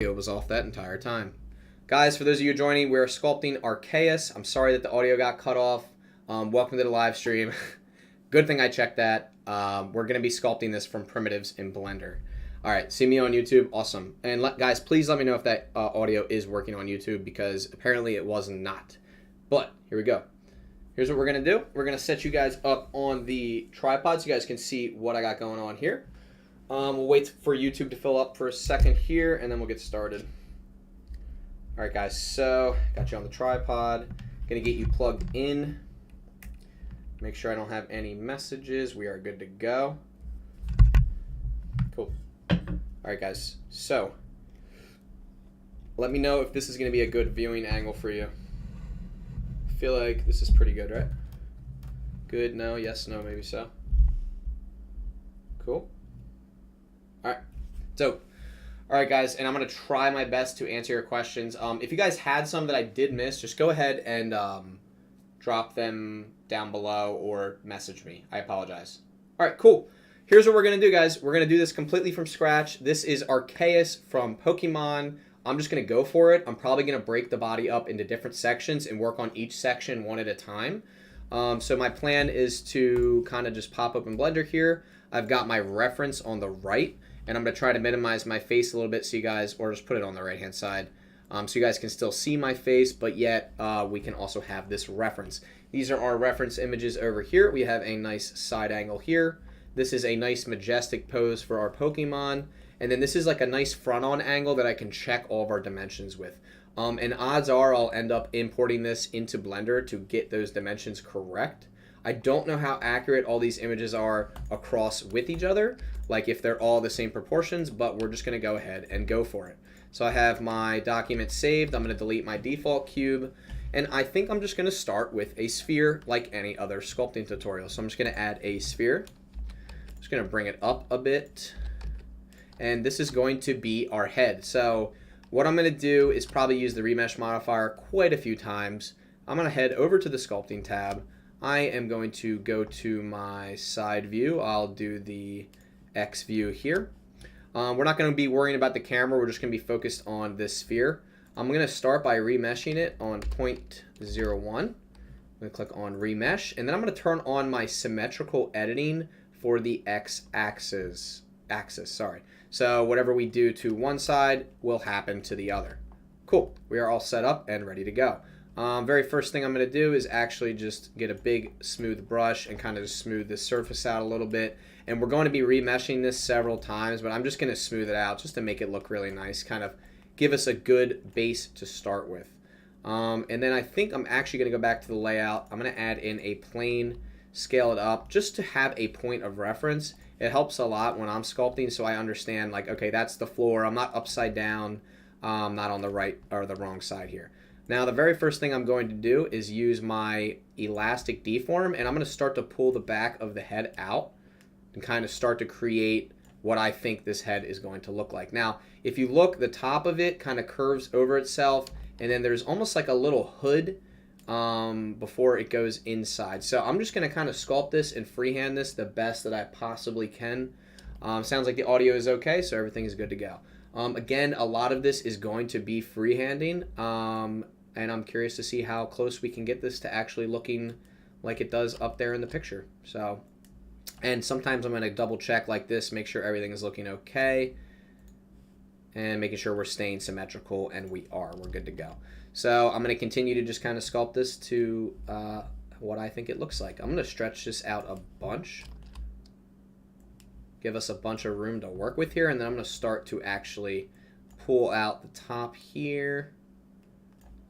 It was off that entire time. Guys, for those of you joining, we're sculpting Arceus. I'm sorry that the audio got cut off. Welcome to the live stream. Good thing I checked that. We're going to be sculpting this from primitives in Blender. All right, see me on YouTube. Awesome. And guys, please let me know if that audio is working on YouTube, because apparently it was not. But here we go. Here's what we're going to do. We're going to set you guys up on the tripod so you guys can see what I got going on here. We'll wait for YouTube to fill up for a second here, and then we'll get started. All right, guys, so got you on the tripod. Gonna get you plugged in. Make sure I don't have any messages. We are good to go. Cool. All right, guys, so let me know if this is gonna be a good viewing angle for you. I feel like this is pretty good, right? Good, no, yes, no, maybe so. Cool. All right, so, all right, guys, and I'm going to try my best to answer your questions. If you guys had some that I did miss, just go ahead and drop them down below or message me. I apologize. All right, cool. Here's what we're going to do, guys. We're going to do this completely from scratch. This is Arceus from Pokemon. I'm just going to go for it. I'm probably going to break the body up into different sections and work on each section one at a time. So my plan is to kind of just pop up in Blender here. I've got my reference on the right, and I'm going to try to minimize my face a little bit so you guys, or just put it on the right-hand side, so you guys can still see my face, but yet we can also have this reference. These are our reference images over here. We have a nice side angle here. This is a nice majestic pose for our Pokemon, and then this is like a nice front-on angle that I can check all of our dimensions with. And odds are I'll end up importing this into Blender to get those dimensions correct. I don't know how accurate all these images are across with each other, like if they're all the same proportions, but we're just going to go ahead and go for it. So I have my document saved. I'm going to delete my default cube, and I think I'm just going to start with a sphere like any other sculpting tutorial. So I'm just going to add a sphere. I'm just going to bring it up a bit, and this is going to be our head. So what I'm going to do is probably use the remesh modifier quite a few times. I'm going to head over to the sculpting tab. I am going to go to my side view. I'll do the X view here. We're not going to be worrying about the camera. We're just going to be focused on this sphere. I'm going to start by remeshing it on 0.01. I'm going to click on remesh, and then I'm going to turn on my symmetrical editing for the X-axis. So whatever we do to one side will happen to the other. Cool. We are all set up and ready to go. Very first thing I'm going to do is actually just get a big smooth brush and kind of just smooth this surface out a little bit. And we're going to be remeshing this several times, but I'm just going to smooth it out just to make it look really nice, kind of give us a good base to start with. And then I think I'm actually going to go back to the layout. I'm going to add in a plane, scale it up just to have a point of reference. It helps a lot when I'm sculpting, so I understand, like, okay, that's the floor. I'm not upside down, not on the right or the wrong side here. Now, the very first thing I'm going to do is use my elastic deform, and I'm going to start to pull the back of the head out and kind of start to create what I think this head is going to look like. Now, if you look, the top of it kind of curves over itself, and then there's almost like a little hood before it goes inside. So I'm just going to kind of sculpt this and freehand this the best that I possibly can. Sounds like the audio is okay, so everything is good to go. Again, a lot of this is going to be freehanding, and I'm curious to see how close we can get this to actually looking like it does up there in the picture. So, and sometimes I'm going to double check like this, make sure everything is looking okay, and making sure we're staying symmetrical, and we are. We're good to go. So I'm going to continue to just kind of sculpt this to what I think it looks like. I'm going to stretch this out a bunch, give us a bunch of room to work with here, and then I'm going to start to actually pull out the top here.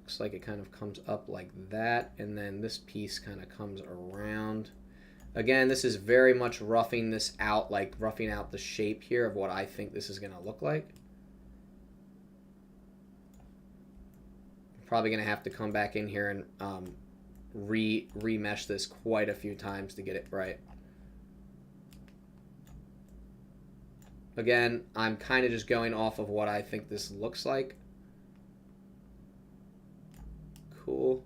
Looks like it kind of comes up like that, and then this piece kind of comes around. Again, this is very much roughing this out, like roughing out the shape here of what I think this is going to look like. Probably going to have to come back in here and remesh this quite a few times to get it right. Again, I'm kind of just going off of what I think this looks like. Cool.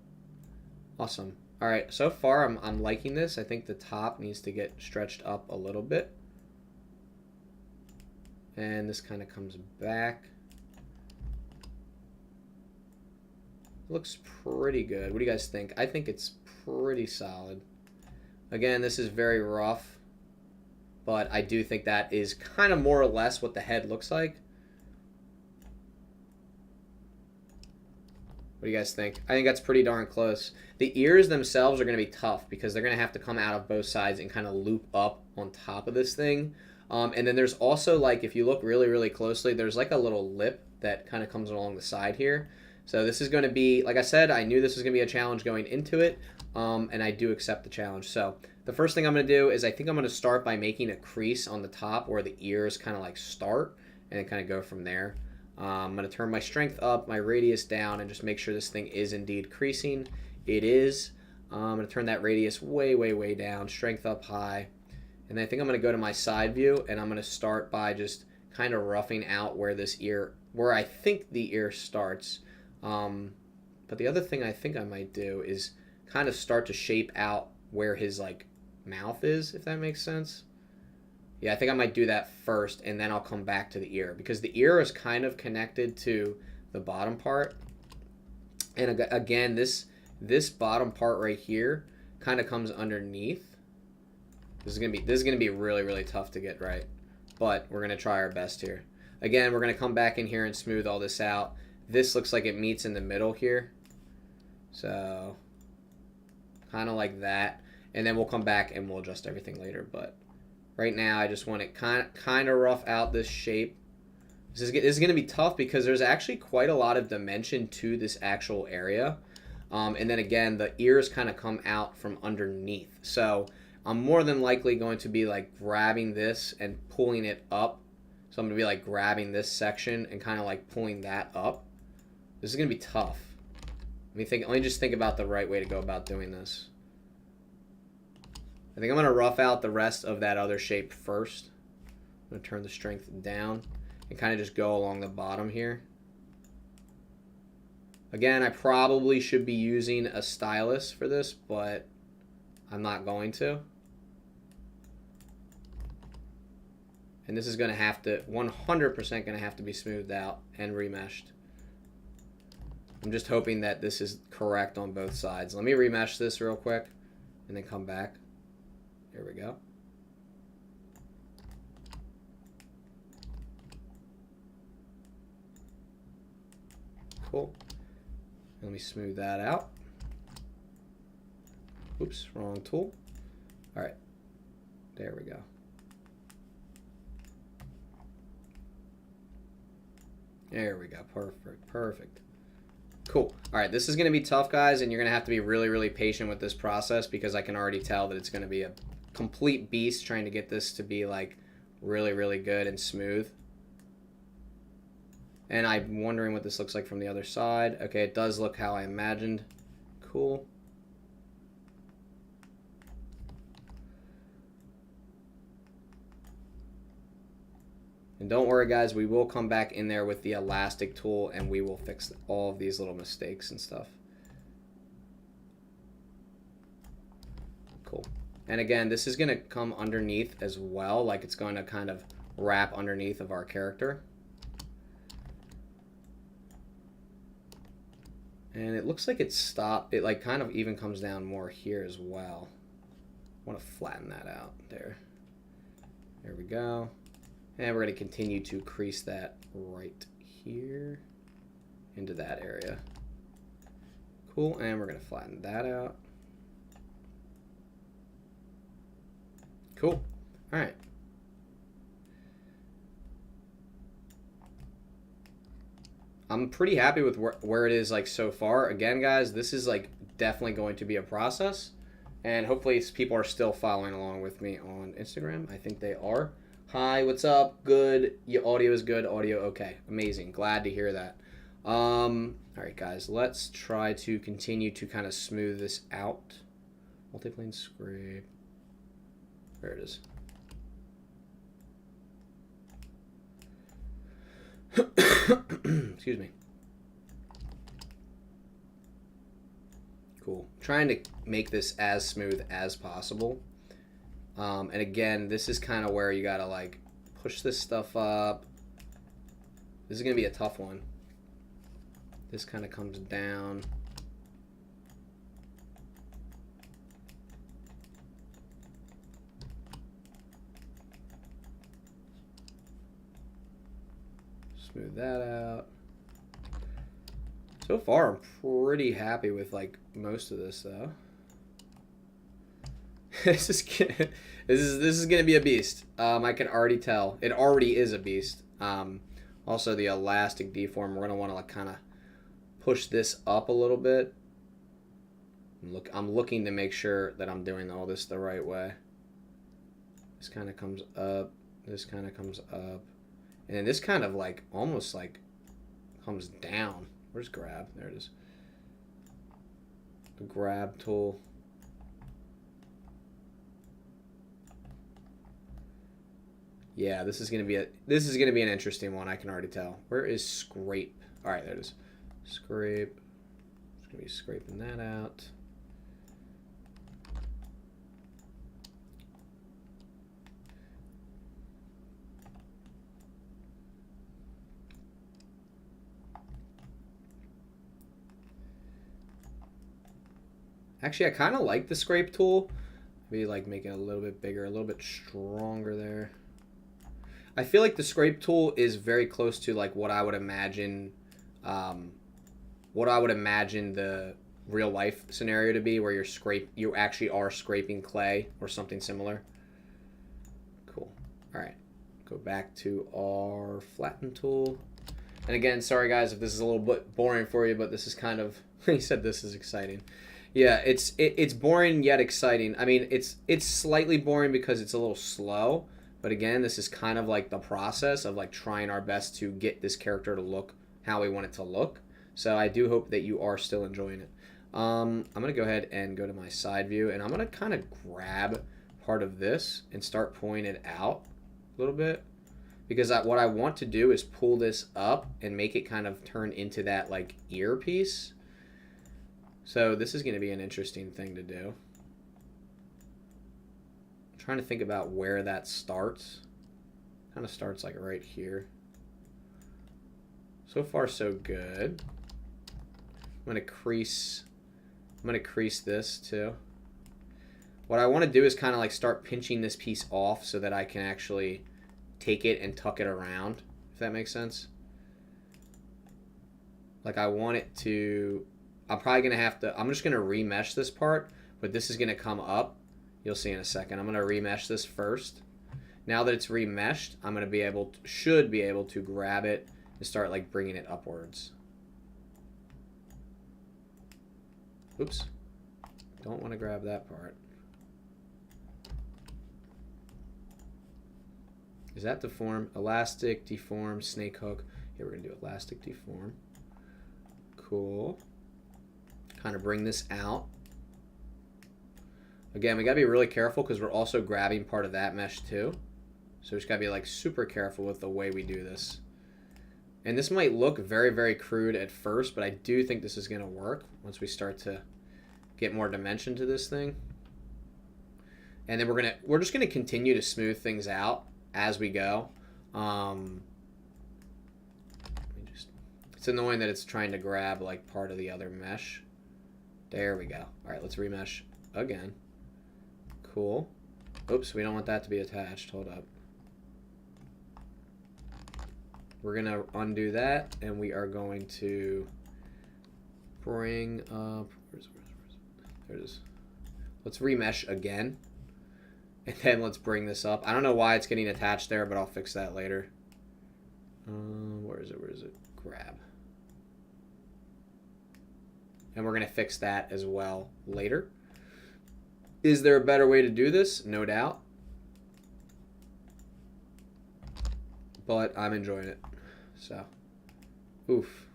Awesome. All right, so far I'm liking this. I think the top needs to get stretched up a little bit. And this kind of comes back. Looks pretty good. What do you guys think? I think it's pretty solid. Again, this is very rough, but I do think that is kind of more or less what the head looks like. What do you guys think? I think that's pretty darn close. The ears themselves are going to be tough because they're going to have to come out of both sides and kind of loop up on top of this thing. And then there's also, like, if you look really, really closely, there's like a little lip that kind of comes along the side here. So this is going to be, like I said, I knew this was going to be a challenge going into it, and I do accept the challenge. So the first thing I'm going to do is I think I'm going to start by making a crease on the top where the ears kind of like start and then kind of go from there. I'm going to turn my strength up, my radius down, and just make sure this thing is indeed creasing. It is. I'm going to turn that radius way, way, way down, strength up high. And then I think I'm going to go to my side view, and I'm going to start by just kind of roughing out where this ear, where I think the ear starts. But the other thing I think I might do is kind of start to shape out where his, like, mouth is, if that makes sense. Yeah, I think I might do that first, and then I'll come back to the ear, because the ear is kind of connected to the bottom part. And again, this bottom part right here kind of comes underneath. This is gonna be really, really tough to get right, but we're gonna try our best here. Again, we're gonna come back in here and smooth all this out. This looks like it meets in the middle here, so kind of like that, and then we'll come back and we'll adjust everything later. But right now, I just want to kind of rough out this shape. This is going to be tough because there's actually quite a lot of dimension to this actual area. And then again, the ears kind of come out from underneath. So I'm more than likely going to be like grabbing this and pulling it up. So I'm going to be like grabbing this section and kind of like pulling that up. This is going to be tough. Let me just think about the right way to go about doing this. I think I'm going to rough out the rest of that other shape first. I'm going to turn the strength down and kind of just go along the bottom here. Again, I probably should be using a stylus for this, but I'm not going to. And this is going to have to, 100% going to have to be smoothed out and remeshed. I'm just hoping that this is correct on both sides. Let me remesh this real quick and then come back. Here we go. Cool. Let me smooth that out. Oops, wrong tool. All right. There we go. There we go. Perfect. Perfect. Cool. All right, this is going to be tough, guys, and you're going to have to be really, really patient with this process because I can already tell that it's going to be a complete beast trying to get this to be like really, really good and smooth. And I'm wondering what this looks like from the other side. Okay, it does look how I imagined. Cool. And don't worry, guys, we will come back in there with the elastic tool and we will fix all of these little mistakes and stuff. Cool. And again, this is going to come underneath as well, like it's going to kind of wrap underneath of our character. And it looks like it stopped. It like kind of even comes down more here as well. I want to flatten that out there. There we go. And we're going to continue to crease that right here into that area. Cool, and we're going to flatten that out. Cool. All right. I'm pretty happy with where it is like so far. Again, guys, this is like definitely going to be a process. And hopefully people are still following along with me on Instagram. I think they are. Hi, what's up? Good. Your audio is good. Audio okay. Amazing. Glad to hear that. All right, guys. Let's try to continue to kind of smooth this out. Multiplane scrape. There it is. Excuse me. Cool. Trying to make this as smooth as possible. And again, this is kind of where you gotta like push this stuff up. This is gonna be a tough one. This kind of comes down. Smooth that out. So far, I'm pretty happy with like most of this though. this is gonna be a beast. I can already tell. It already is a beast. Also the elastic deform. We're gonna want to like kind of push this up a little bit. I'm looking to make sure that I'm doing all this the right way. This kind of comes up. This kind of comes up, and then this kind of like almost like comes down. Where's grab? There it is. The grab tool. Yeah, this is gonna be an interesting one. I can already tell. Where is scrape? All right, there it is. Scrape. Just gonna be scraping that out. Actually, I kind of like the scrape tool. Maybe like make it a little bit bigger, a little bit stronger there. I feel like the scrape tool is very close to like what I would imagine the real life scenario to be, where you actually are scraping clay or something similar. Cool. All right, go back to our flatten tool. And again, sorry guys if this is a little bit boring for you, but this is kind of he said this is exciting. Yeah, it's boring yet exciting. I mean, it's slightly boring because it's a little slow, but again, this is kind of like the process of like trying our best to get this character to look how we want it to look. So I do hope that you are still enjoying it. I'm gonna go ahead and go to my side view, and I'm gonna kind of grab part of this and start pulling it out a little bit, because what I want to do is pull this up and make it kind of turn into that like ear piece. So this is going to be an interesting thing to do. I'm trying to think about where that starts. Kind of starts like right here. So far so good. I'm going to crease this too. What I want to do is kind of like start pinching this piece off so that I can actually take it and tuck it around, if that makes sense. Like I want it to... I'm probably going to have to... I'm just going to remesh this part, but this is going to come up. You'll see in a second. I'm going to remesh this first. Now that it's remeshed, I'm going to should be able to grab it and start like bringing it upwards. Oops. Don't want to grab that part. Is that deform? Elastic, deform, snake hook. Here we're going to do elastic, deform. Cool. Kind of bring this out. Again, we got to be really careful because we're also grabbing part of that mesh too. So we just got to be like super careful with the way we do this. And this might look very, very crude at first, but I do think this is going to work once we start to get more dimension to this thing. And then we're just going to continue to smooth things out as we go. It's annoying that it's trying to grab like part of the other mesh. There we go. All right, let's remesh again. Cool. Oops, we don't want that to be attached. Hold up. We're going to undo that, and we are going to bring up... There it is. Let's remesh again, and then let's bring this up. I don't know why it's getting attached there, but I'll fix that later. Where is it? Grab. And we're going to fix that as well later. Is there a better way to do this? No doubt. But I'm enjoying it. So, oof.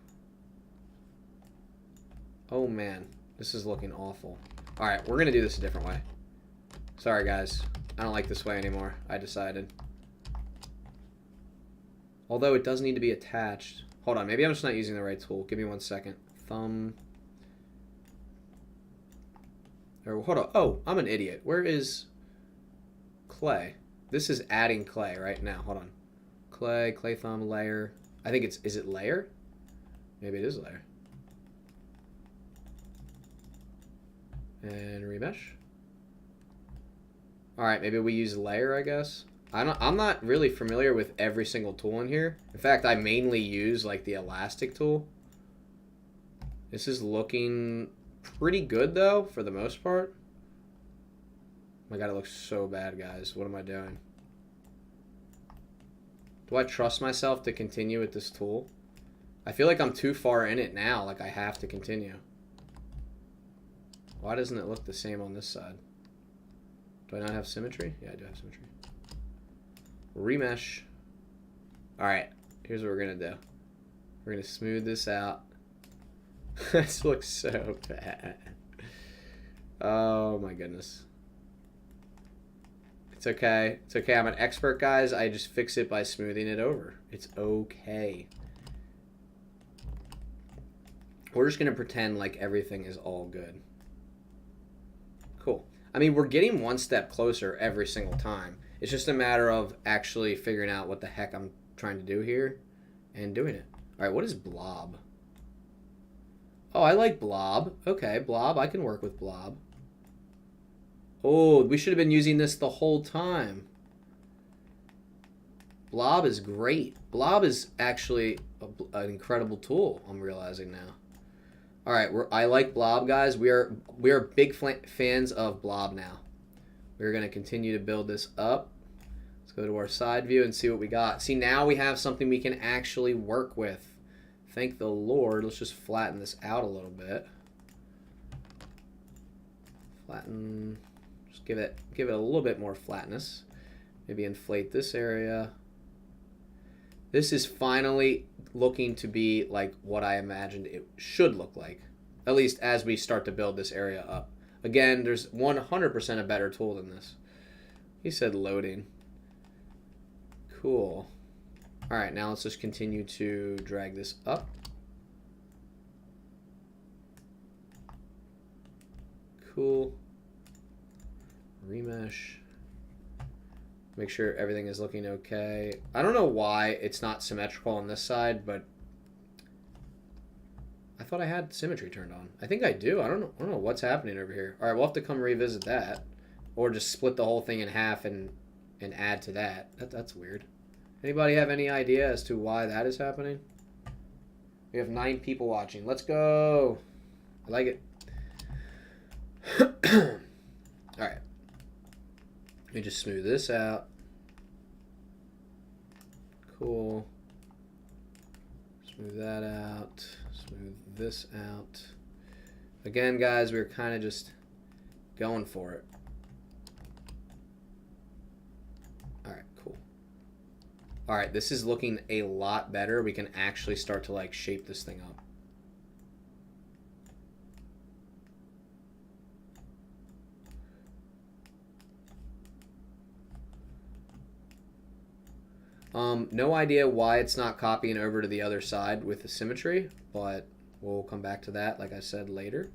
Oh man, this is looking awful. All right, we're going to do this a different way. Sorry guys, I don't like this way anymore. I decided. Although it does need to be attached. Hold on, maybe I'm just not using the right tool. Give me 1 second. Thumb. Or hold on. Oh, I'm an idiot. Where is clay? This is adding clay right now. Hold on. Clay thumb, layer. I think is it layer? Maybe it is layer. And remesh. All right, maybe we use layer, I guess. I'm not really familiar with every single tool in here. In fact, I mainly use like the elastic tool. This is looking pretty good though, for the most part. Oh my god, it looks so bad, guys. What am I doing? Do I trust myself to continue with this tool? I feel like I'm too far in it now, like I have to continue. Why doesn't it look the same on this side? Do I not have symmetry? Yeah, I do have symmetry. Remesh. Alright, here's what we're gonna do. We're gonna smooth this out. This looks so bad. Oh my goodness. It's okay. It's okay. I'm an expert, guys. I just fix it by smoothing it over. It's okay. We're just gonna pretend like everything is all good. Cool. I mean, we're getting one step closer every single time. It's just a matter of actually figuring out what the heck I'm trying to do here and doing it. All right, what is blob? Oh, I like blob. Okay, blob. I can work with blob. Oh, we should have been using this the whole time. Blob is great. Blob is actually an incredible tool, I'm realizing now. All right, I like blob, guys. We are big fans of blob now. We're going to continue to build this up. Let's go to our side view and see what we got. See, now we have something we can actually work with. Thank the Lord. Let's just flatten this out a little bit. Flatten. Just give it a little bit more flatness. Maybe inflate this area. This is finally looking to be like what I imagined it should look like. At least as we start to build this area up. Again, there's 100% a better tool than this. He said loading. Cool. All right, now let's just continue to drag this up. Cool. Remesh. Make sure everything is looking okay. I don't know why it's not symmetrical on this side, but I thought I had symmetry turned on. I think I do. I don't know what's happening over here. All right, we'll have to come revisit that, or just split the whole thing in half and add to that. That's weird. Anybody have any idea as to why that is happening? We have 9 people watching. Let's go. I like it. All right. Let me just smooth this out. Cool. Smooth that out. Smooth this out. Again, guys, we're kind of just going for it. All right, this is looking a lot better. We can actually start to like shape this thing up. No idea why it's not copying over to the other side with the symmetry, but we'll come back to that, like I said, later.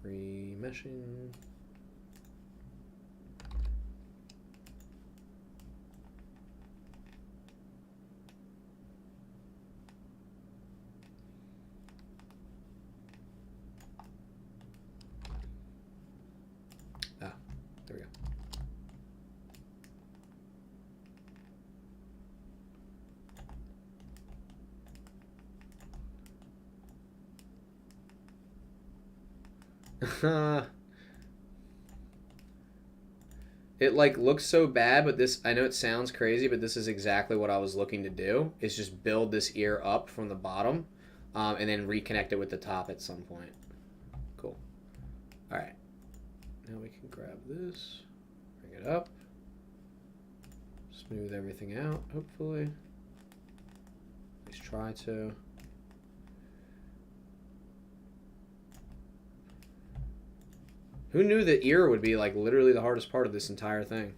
Remeshing. Ah, there we go. It like looks so bad, but this, I know it sounds crazy, but this is exactly what I was looking to do, is just build this ear up from the bottom and then reconnect it with the top at some point. Cool. All right. Now we can grab this, bring it up, smooth everything out, hopefully. At least try to. Who knew the ear would be like literally the hardest part of this entire thing?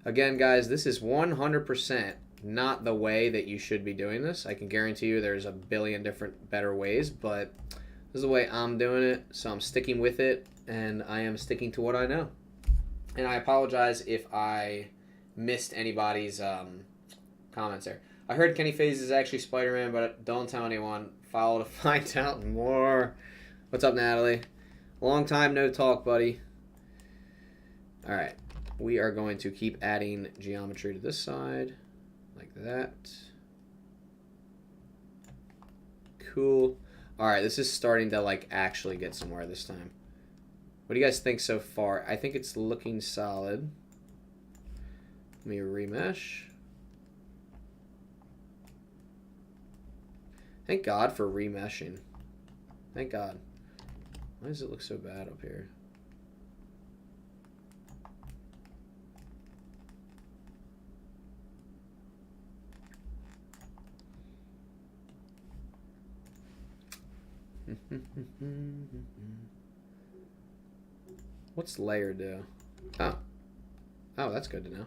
Again, guys, this is 100% not the way that you should be doing this. I can guarantee you there's a billion different better ways, but this is the way I'm doing it, so I'm sticking with it, and I am sticking to what I know. And I apologize if I missed anybody's comments there. I heard Kenny Faze is actually Spider-Man, but don't tell anyone. Follow to find out more. What's up, Natalie? Long time no talk, buddy. All right. We are going to keep adding geometry to this side. Like that. Cool. All right, this is starting to, like, actually get somewhere this time. What do you guys think so far? I think it's looking solid. Let me remesh. Thank God for remeshing. Thank God. Why does it look so bad up here? What's layer do? Oh. Oh, that's good to know.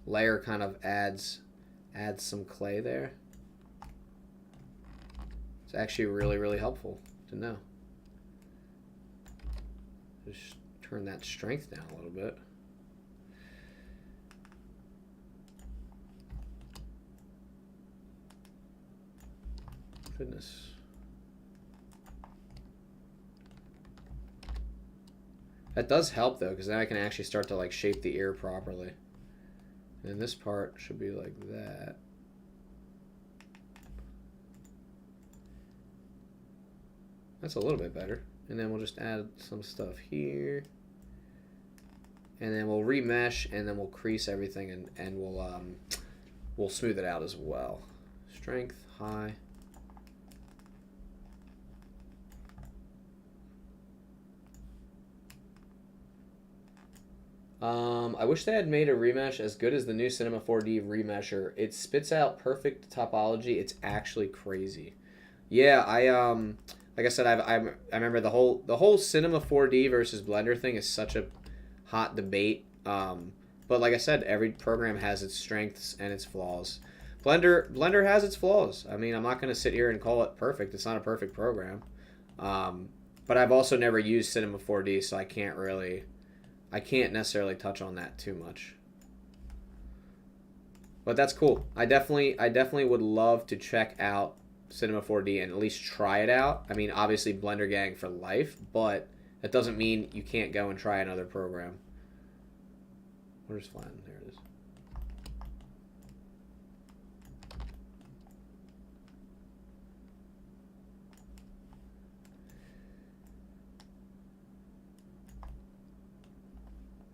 Layer kind of adds some clay there. It's actually really, really helpful to know. Just turn that strength down a little bit. Goodness. That does help though, because then I can actually start to like shape the ear properly. And this part should be like that. That's a little bit better. And then we'll just add some stuff here. And then we'll remesh, and then we'll crease everything, and we'll smooth it out as well. Strength, high. I wish they had made a remesh as good as the new Cinema 4D remesher. It spits out perfect topology. It's actually crazy. Yeah, like I said, I remember the whole Cinema 4D versus Blender thing is such a hot debate. But like I said, every program has its strengths and its flaws. Blender has its flaws. I mean, I'm not going to sit here and call it perfect. It's not a perfect program. But I've also never used Cinema 4D, so I can't necessarily touch on that too much. But that's cool. I definitely would love to check out Cinema 4D and at least try it out. I mean, obviously Blender gang for life, but that doesn't mean you can't go and try another program. Where's flatten? There it is.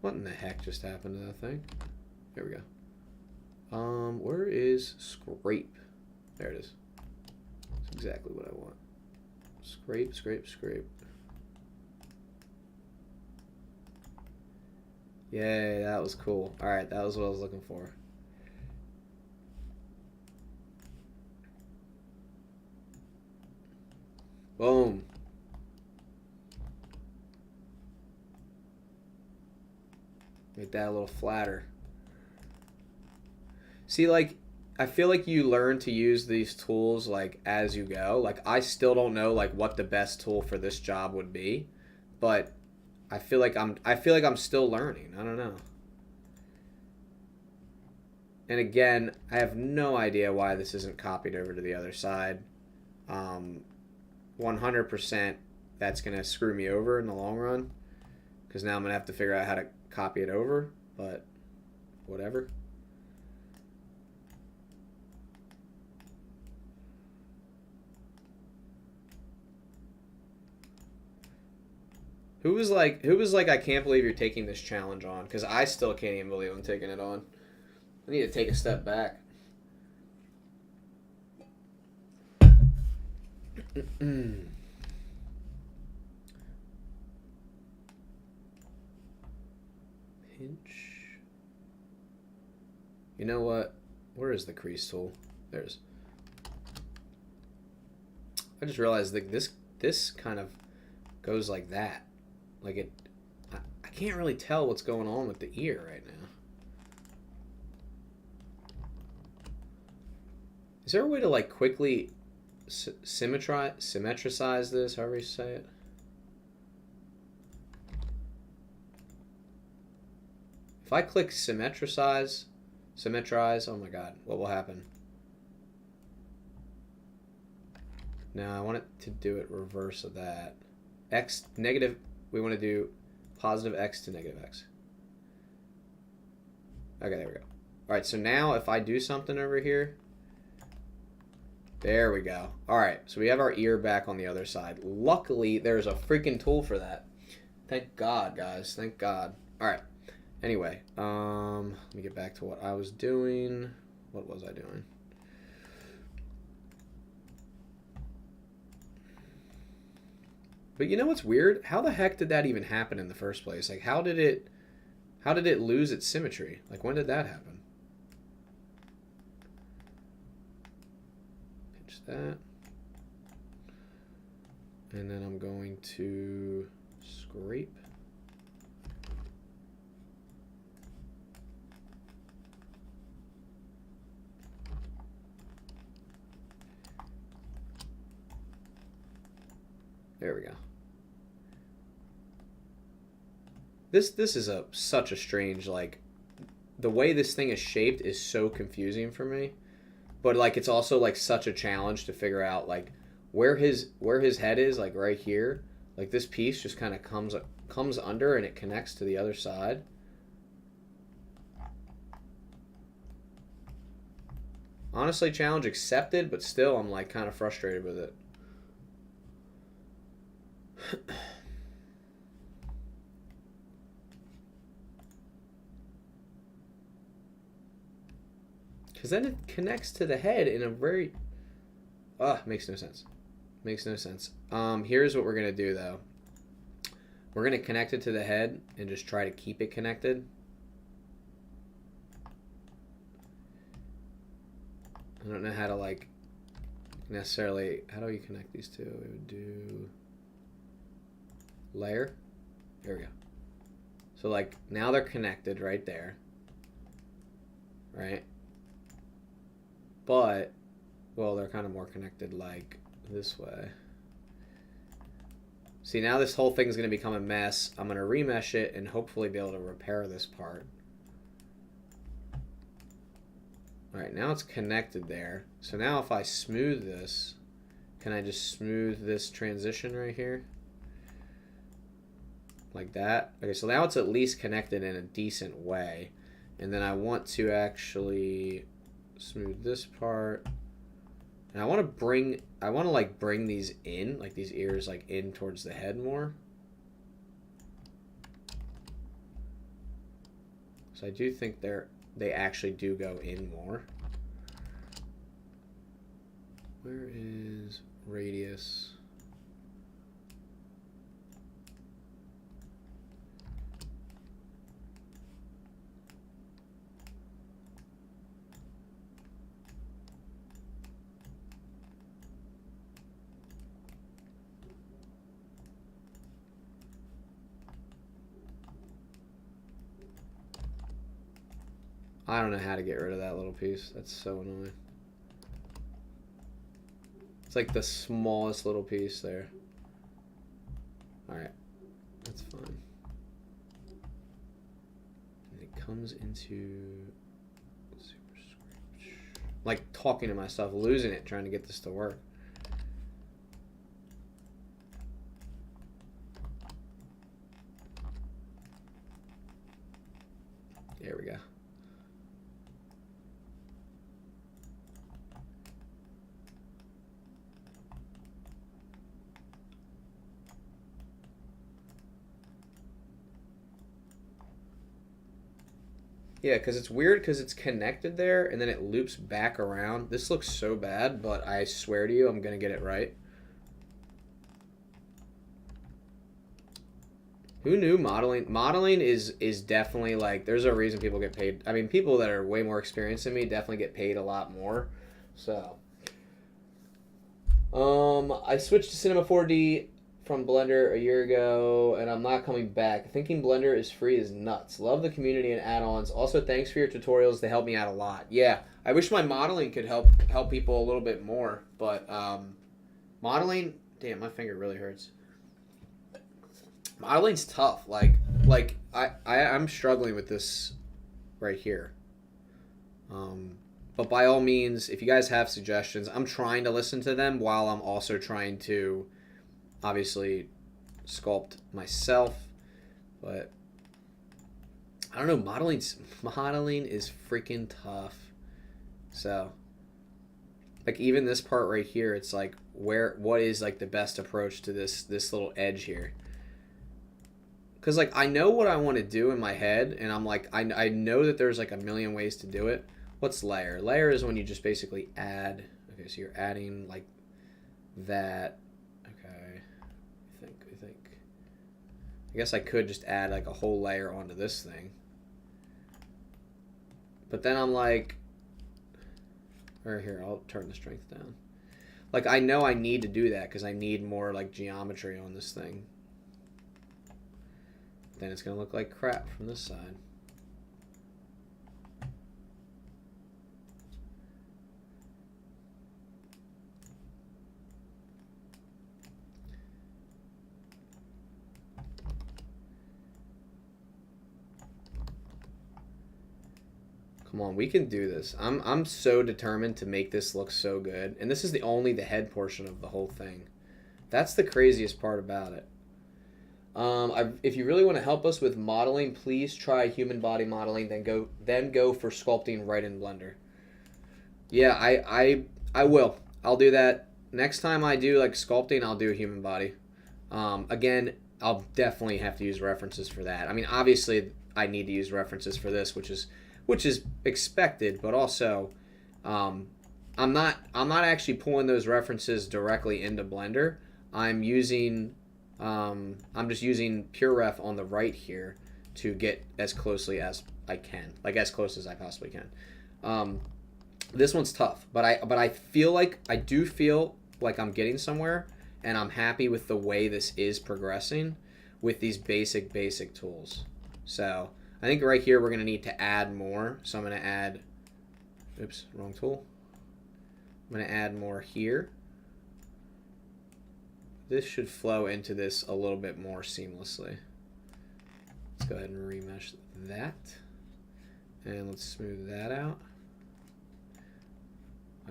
What in the heck just happened to that thing? There we go. Where is scrape? There it is. That's exactly what I want. Scrape, scrape, scrape. Yay, that was cool. Alright, that was what I was looking for. Boom. Make that a little flatter. See, like, I feel like you learn to use these tools, like, as you go. Like, I still don't know, like, what the best tool for this job would be. But I feel like I'm still learning. I don't know. And again, I have no idea why this isn't copied over to the other side. 100% that's going to screw me over in the long run. Because now I'm going to have to figure out how to copy it over. But whatever. Who was like, I can't believe you're taking this challenge on? Because I still can't even believe I'm taking it on. I need to take a step back. Pinch. You know what? Where is the crease tool? There's. I just realized that this kind of goes like that. Like it, I can't really tell what's going on with the ear right now. Is there a way to like quickly symmetricize this, however you say it? If I click symmetricize, Symmetrize. Oh my god. What will happen? Now I want it to do it reverse of that. X negative. We want to do positive X to negative X. Okay, there we go. All right, so now if I do something over here, there we go. All right, so we have our ear back on the other side. Luckily, there's a freaking tool for that. Thank God, guys. Thank God. All right. Anyway, let me get back to what I was doing. What was I doing? But you know what's weird? How the heck did that even happen in the first place? Like, how did it lose its symmetry? Like, when did that happen? Pinch that. And then I'm going to scrape. There we go. This is such a strange, like, the way this thing is shaped is so confusing for me. But like it's also like such a challenge to figure out like where his head is, like right here. Like this piece just kind of comes under and it connects to the other side. Honestly, challenge accepted, but still I'm like kind of frustrated with it. Because then it connects to the head in a very... makes no sense. Makes no sense. Here's what we're going to do, though. We're going to connect it to the head and just try to keep it connected. I don't know how to, like, necessarily... How do you connect these two? We would do... Layer. There we go. So, like, now they're connected right there. Right? But, well, they're kind of more connected like this way. See, now this whole thing's going to become a mess. I'm going to remesh it and hopefully be able to repair this part. Alright, now it's connected there. So now if I smooth this, can I just smooth this transition right here? Like that. Okay, so now it's at least connected in a decent way. And then I want to actually... smooth this part, and I want to like bring these in, like these ears like in towards the head more. So I do think they actually do go in more. Where is radius? I don't know how to get rid of that little piece. That's so annoying. It's like the smallest little piece there. Alright. That's fine. And it comes into... super script. Like talking to myself, losing it, trying to get this to work. There we go. Yeah, because it's weird because it's connected there and then it loops back around. This looks so bad, but I swear to you, I'm going to get it right. Who knew modeling? Modeling is definitely like, there's a reason people get paid. I mean, people that are way more experienced than me definitely get paid a lot more. So, I switched to Cinema 4D from Blender a year ago, and I'm not coming back. Thinking Blender is free is nuts. Love the community and add-ons. Also, thanks for your tutorials. They help me out a lot. Yeah, I wish my modeling could help people a little bit more, but modeling, damn, my finger really hurts. Modeling's tough. Like I'm struggling with this right here. But by all means, if you guys have suggestions, I'm trying to listen to them while I'm also trying to obviously sculpt myself. But I don't know, modeling is freaking tough. So like even this part right here, it's like what is like the best approach to this little edge here? Because like I know what I want to do in my head, and I'm like I know that there's like a million ways to do it. What's layer? Layer is when you just basically add. Okay, so you're adding like that. Okay, I think. I guess I could just add like a whole layer onto this thing. But then I'm like, or here, I'll turn the strength down. Like I know I need to do that because I need more like geometry on this thing. Then it's gonna look like crap from this side. Come on, we can do this. I'm so determined to make this look so good. And this is only the head portion of the whole thing. That's the craziest part about it. If you really want to help us with modeling, please try human body modeling, then go for sculpting right in Blender. Yeah, I will. I'll do that. Next time I do like sculpting, I'll do a human body. Again, I'll definitely have to use references for that. I mean, obviously I need to use references for this, which is expected, but also I'm not actually pulling those references directly into Blender. I'm just using pure ref on the right here to get as closely as I can, like as close as I possibly can. This one's tough, but I feel like I do feel like I'm getting somewhere, and I'm happy with the way this is progressing with these basic tools. So I think right here we're gonna need to add more. So I'm gonna add, oops, wrong tool. I'm gonna add more here. This should flow into this a little bit more seamlessly. Let's go ahead and remesh that. And let's smooth that out.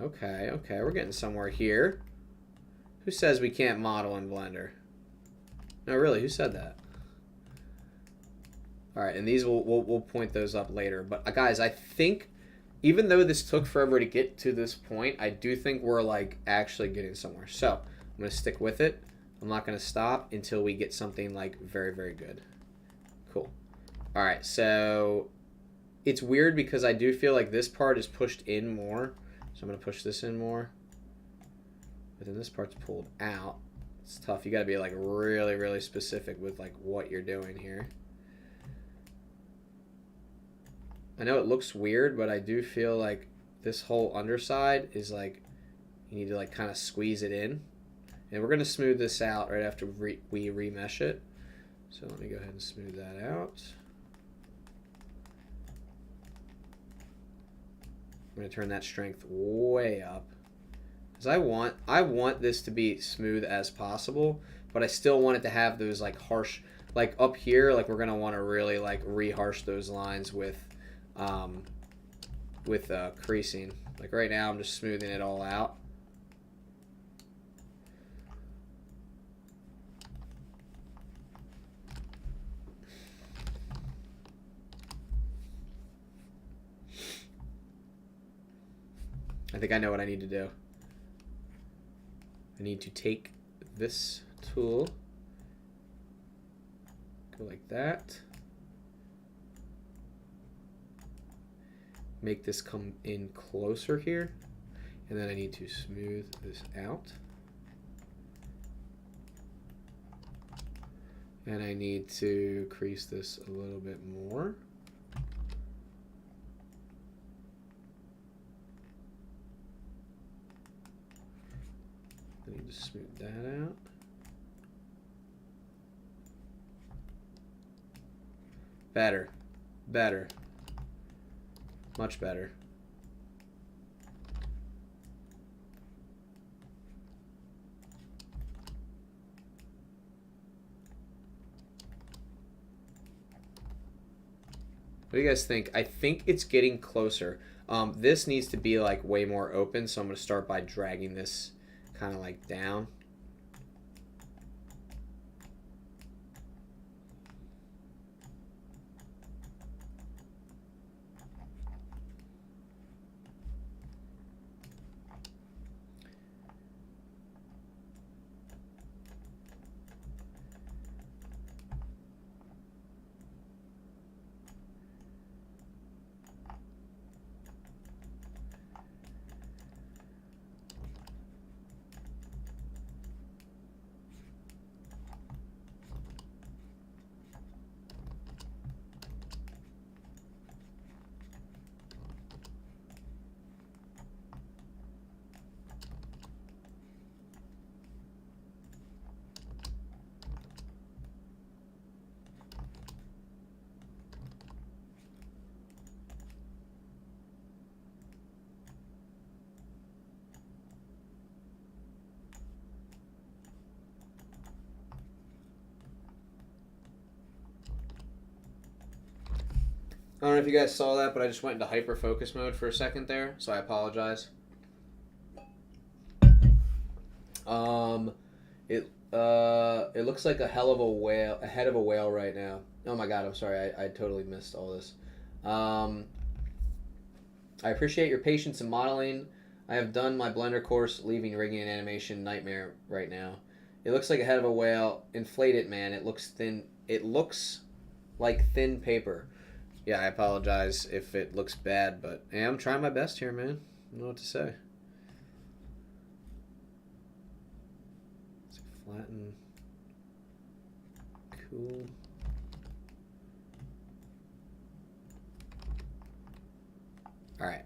Okay, we're getting somewhere here. Who says we can't model in Blender? No, really, who said that? All right, and these we'll point those up later. But guys, I think even though this took forever to get to this point, I do think we're like actually getting somewhere. So I'm gonna stick with it. I'm not gonna stop until we get something like very good. Cool. All right, so it's weird because I do feel like this part is pushed in more. So I'm gonna push this in more. But then this part's pulled out. It's tough. You gotta be like really specific with like what you're doing here. I know it looks weird, but I do feel like this whole underside is like, you need to like kind of squeeze it in. And we're going to smooth this out right after we remesh it. So let me go ahead and smooth that out. I'm going to turn that strength way up. Because I want this to be smooth as possible, but I still want it to have those like harsh, like up here, like we're going to want to really like reharsh those lines with creasing. Like right now I'm just smoothing it all out. I think I know what I need to do. I need to take this tool, go like that, make this come in closer here, and then I need to smooth this out. And I need to crease this a little bit more. I need to smooth that out. Better. Much better. What do you guys think? I think it's getting closer. This needs to be like way more open, so I'm going to start by dragging this kind of like down. I don't know if you guys saw that, but I just went into hyper focus mode for a second there, so I apologize. It looks like a hell of a whale, a head of a whale right now. Oh my god, I'm sorry, I totally missed all this. I appreciate your patience in modeling. I have done my Blender course, leaving rigging and animation nightmare right now. It looks like a head of a whale. Inflate it, man. It looks thin. It looks like thin paper. Yeah, I apologize if it looks bad, but hey, I'm trying my best here, man. I don't know what to say. Let's flatten. Cool. All right.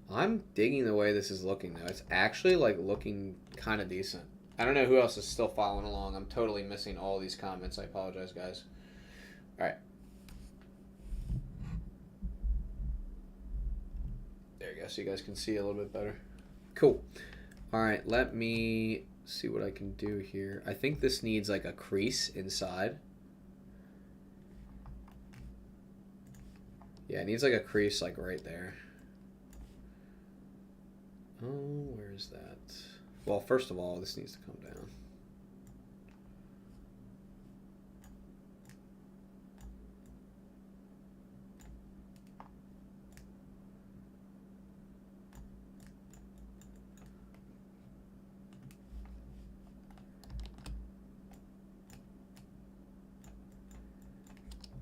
I'm digging the way this is looking, though. It's actually, like, looking kind of decent. I don't know who else is still following along. I'm totally missing all these comments. I apologize, guys. All right. There you go, so you guys can see a little bit better. Cool. All right, let me see what I can do here. I think this needs, like, a crease inside. Yeah, it needs, like, a crease, like, right there. Oh, where is that? Well, first of all, this needs to come down.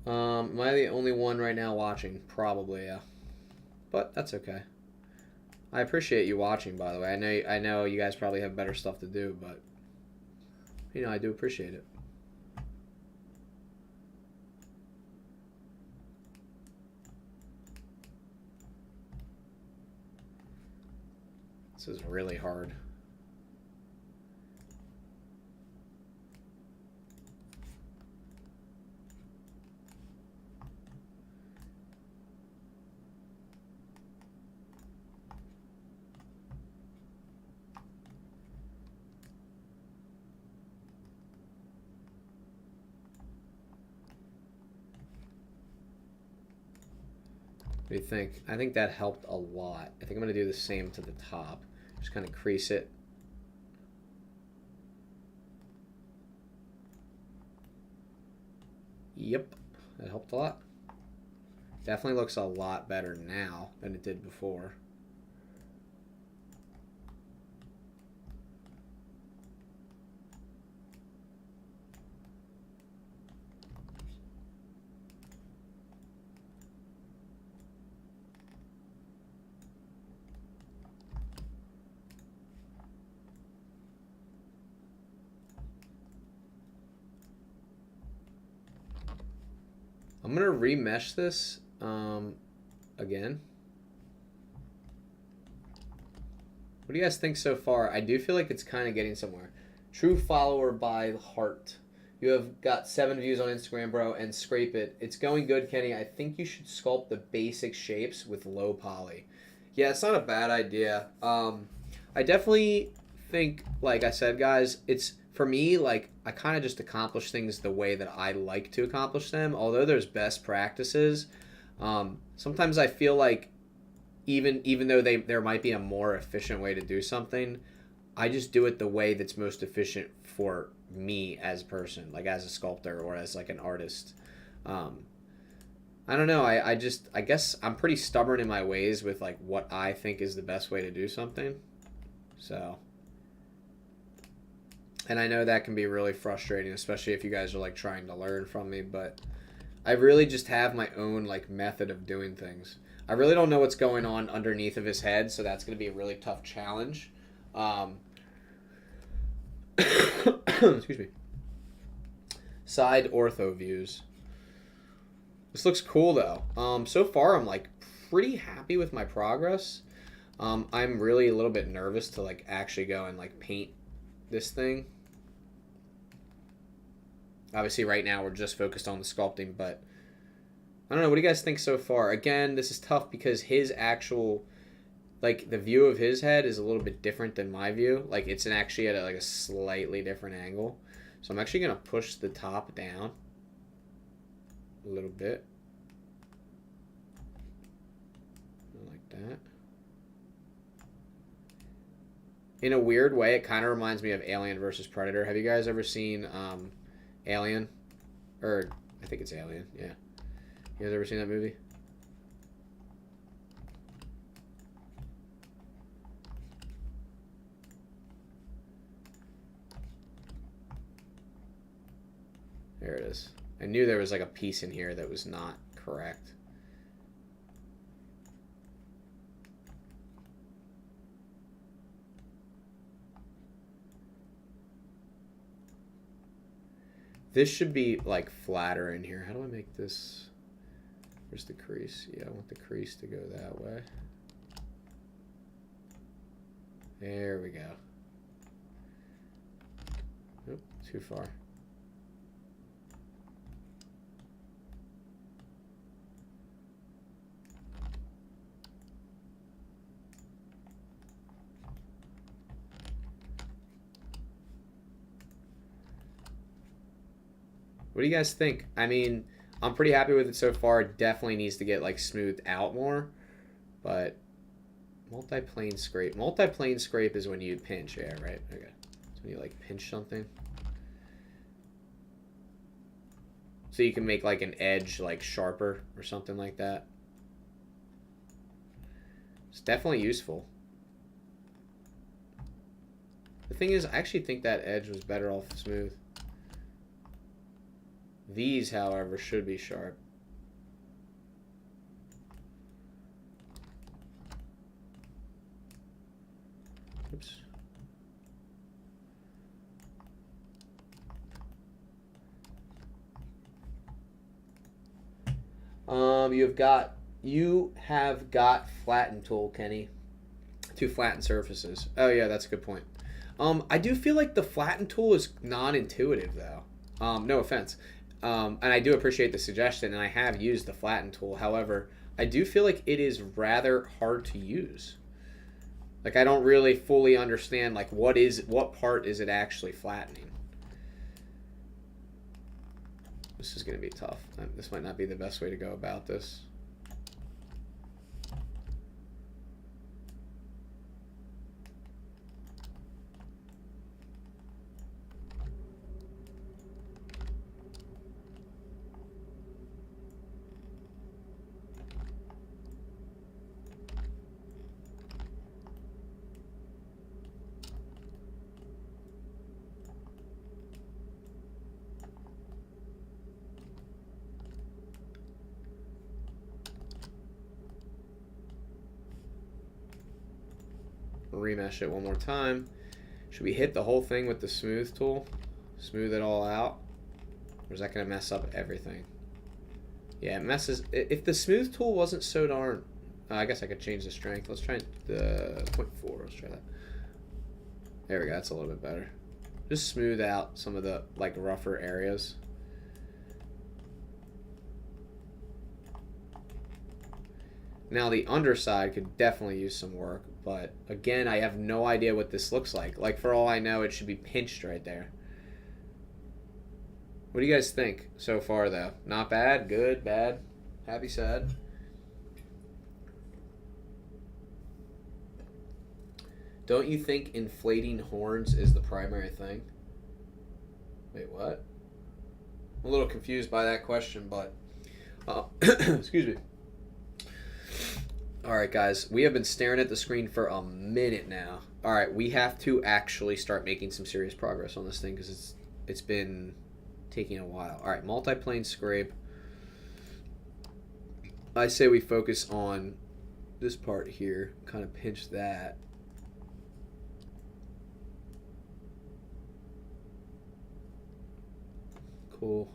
Am I the only one right now watching? Probably, yeah. But that's okay. I appreciate you watching, by the way. I know you guys probably have better stuff to do, but you know, I do appreciate it. This is really hard. What do you think? I think that helped a lot. I think I'm going to do the same to the top. Just kind of crease it. Yep, that helped a lot. Definitely looks a lot better now than it did before. I'm going to remesh this again. What do you guys think so far? I do feel like it's kind of getting somewhere. True follower by heart. You have got 7 views on Instagram, bro, and scrape it. It's going good, Kenny. I think you should sculpt the basic shapes with low poly. Yeah, it's not a bad idea. I definitely think, like I said, guys, it's, for me, like, I kind of just accomplish things the way that I like to accomplish them. Although there's best practices, sometimes I feel like even though there might be a more efficient way to do something, I just do it the way that's most efficient for me as a person, like as a sculptor or as like an artist. I don't know. I guess I'm pretty stubborn in my ways with like what I think is the best way to do something. So, and I know that can be really frustrating, especially if you guys are like trying to learn from me, but I really just have my own like method of doing things. I really don't know what's going on underneath of his head, so that's going to be a really tough challenge. Excuse me. Side ortho views. This looks cool though. So far I'm like pretty happy with my progress. I'm really a little bit nervous to like actually go and like paint this thing. Obviously right now we're just focused on the sculpting, but I don't know. What do you guys think so far? Again, this is tough because his actual, like the view of his head is a little bit different than my view. Like it's actually at like a slightly different angle. So I'm actually going to push the top down a little bit. Like that. In a weird way, it kind of reminds me of Alien versus Predator. Have you guys ever seen Alien? Or, I think it's Alien, yeah. You guys ever seen that movie? There it is. I knew there was like a piece in here that was not correct. This should be like flatter in here. How do I make this? Where's the crease? Yeah, I want the crease to go that way. There we go. Nope, too far. What do you guys think? I mean, I'm pretty happy with it so far. It definitely needs to get like smoothed out more, but multi-plane scrape. Multi-plane scrape is when you pinch, yeah, right? Okay. So when you like pinch something. So you can make like an edge like sharper or something like that. It's definitely useful. The thing is, I actually think that edge was better off smooth. These, however, should be sharp. Oops. You have got flatten tool, Kenny, to flatten surfaces. Oh yeah, that's a good point. I do feel like the flatten tool is non-intuitive though. No offense. And I do appreciate the suggestion, and I have used the flatten tool. However, I do feel like it is rather hard to use. Like I don't really fully understand like what part is it actually flattening. This is going to be tough. This might not be the best way to go about this. Remesh it one more time. Should we hit the whole thing with the smooth tool? Smooth it all out? Or is that going to mess up everything? Yeah, it messes. If the smooth tool wasn't so darn... I guess I could change the strength. Let's try the 0.4. Let's try that. There we go. That's a little bit better. Just smooth out some of the like rougher areas. Now the underside could definitely use some work, but again, I have no idea what this looks like. Like for all I know, it should be pinched right there. What do you guys think so far, though? Not bad? Good? Bad? Happy? Sad? Don't you think inflating horns is the primary thing? Wait, what? I'm a little confused by that question, but... excuse me. Alright, guys. We have been staring at the screen for a minute now. Alright, we have to actually start making some serious progress on this thing because it's been taking a while. Alright, multi-plane scrape. I say we focus on this part here. Kind of pinch that. Cool.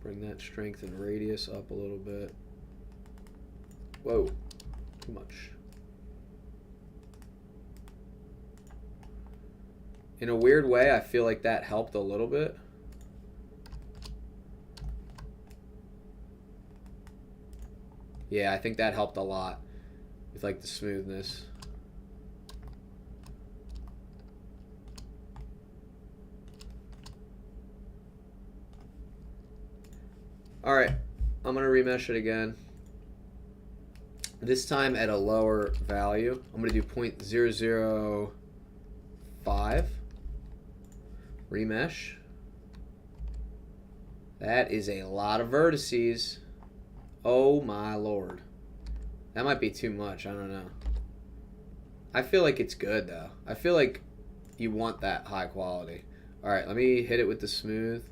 Bring that strength and radius up a little bit. Whoa, too much. In a weird way, I feel like that helped a little bit. Yeah, I think that helped a lot with like the smoothness. Alright, I'm going to remesh it again. This time at a lower value. I'm going to do 0.005. Remesh. That is a lot of vertices. Oh my lord. That might be too much. I don't know. I feel like it's good though. I feel like you want that high quality. Alright, let me hit it with the smooth.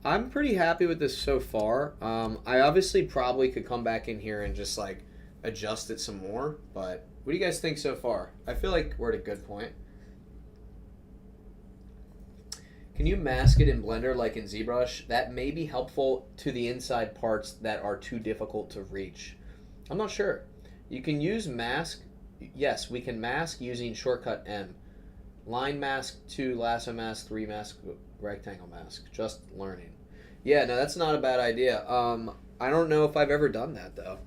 I'm pretty happy with this so far. I obviously probably could come back in here and just like adjust it some more, but what do you guys think so far? I feel like we're at a good point. Can you mask it in Blender like in ZBrush? That may be helpful to the inside parts that are too difficult to reach. I'm not sure. You can use mask. Yes, we can mask using shortcut M. Line mask 2, lasso mask 3, mask rectangle mask. Just learning. Yeah, no, that's not a bad idea. I don't know if I've ever done that though.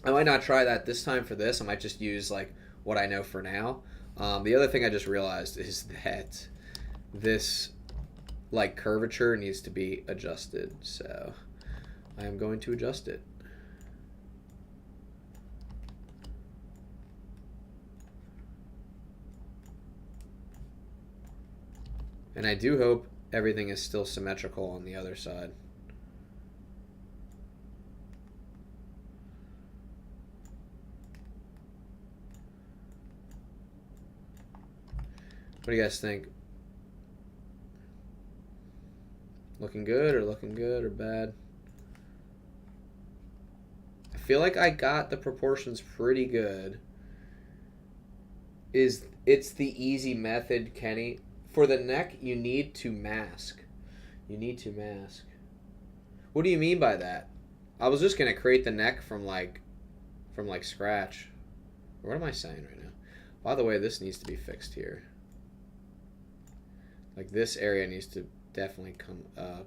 I might not try that this time for this. I might just use like what I know for now. The other thing I just realized is that this like curvature needs to be adjusted. So I am going to adjust it. And I do hope everything is still symmetrical on the other side. What do you guys think? Looking good or bad? I feel like I got the proportions pretty good. It's the easy method, Kenny. For the neck, you need to mask. You need to mask. What do you mean by that? I was just gonna create the neck from like scratch. What am I saying right now? By the way, this needs to be fixed here. Like this area needs to definitely come up.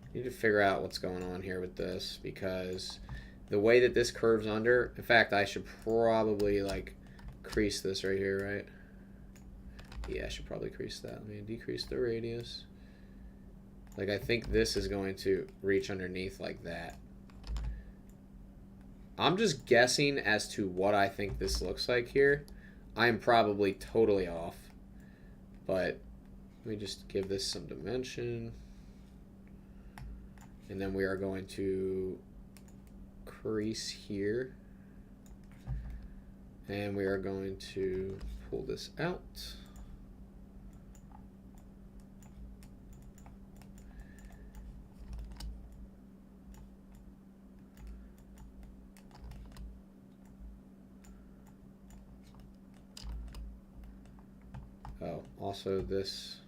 I need to figure out what's going on here with this because the way that this curves under, in fact, I should probably like crease this right here, right? Yeah, I should probably crease that. Let me decrease the radius. Like I think this is going to reach underneath like that. I'm just guessing as to what I think this looks like here. I am probably totally off. But let me just give this some dimension. And then we are going to crease here. And we are going to pull this out. Oh, also this.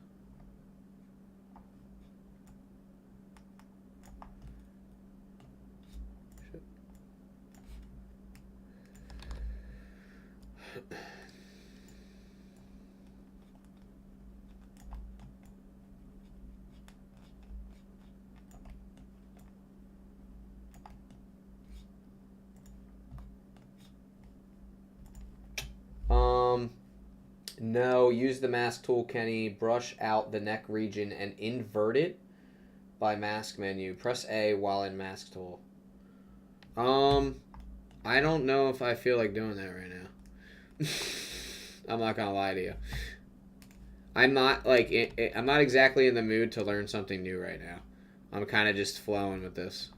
No, use the mask tool, Kenny. Brush out the neck region and invert it by mask menu. Press A while in mask tool. I don't know if I feel like doing that right now. I'm not gonna lie to you. I'm not like I'm not exactly in the mood to learn something new right now. I'm kind of just flowing with this.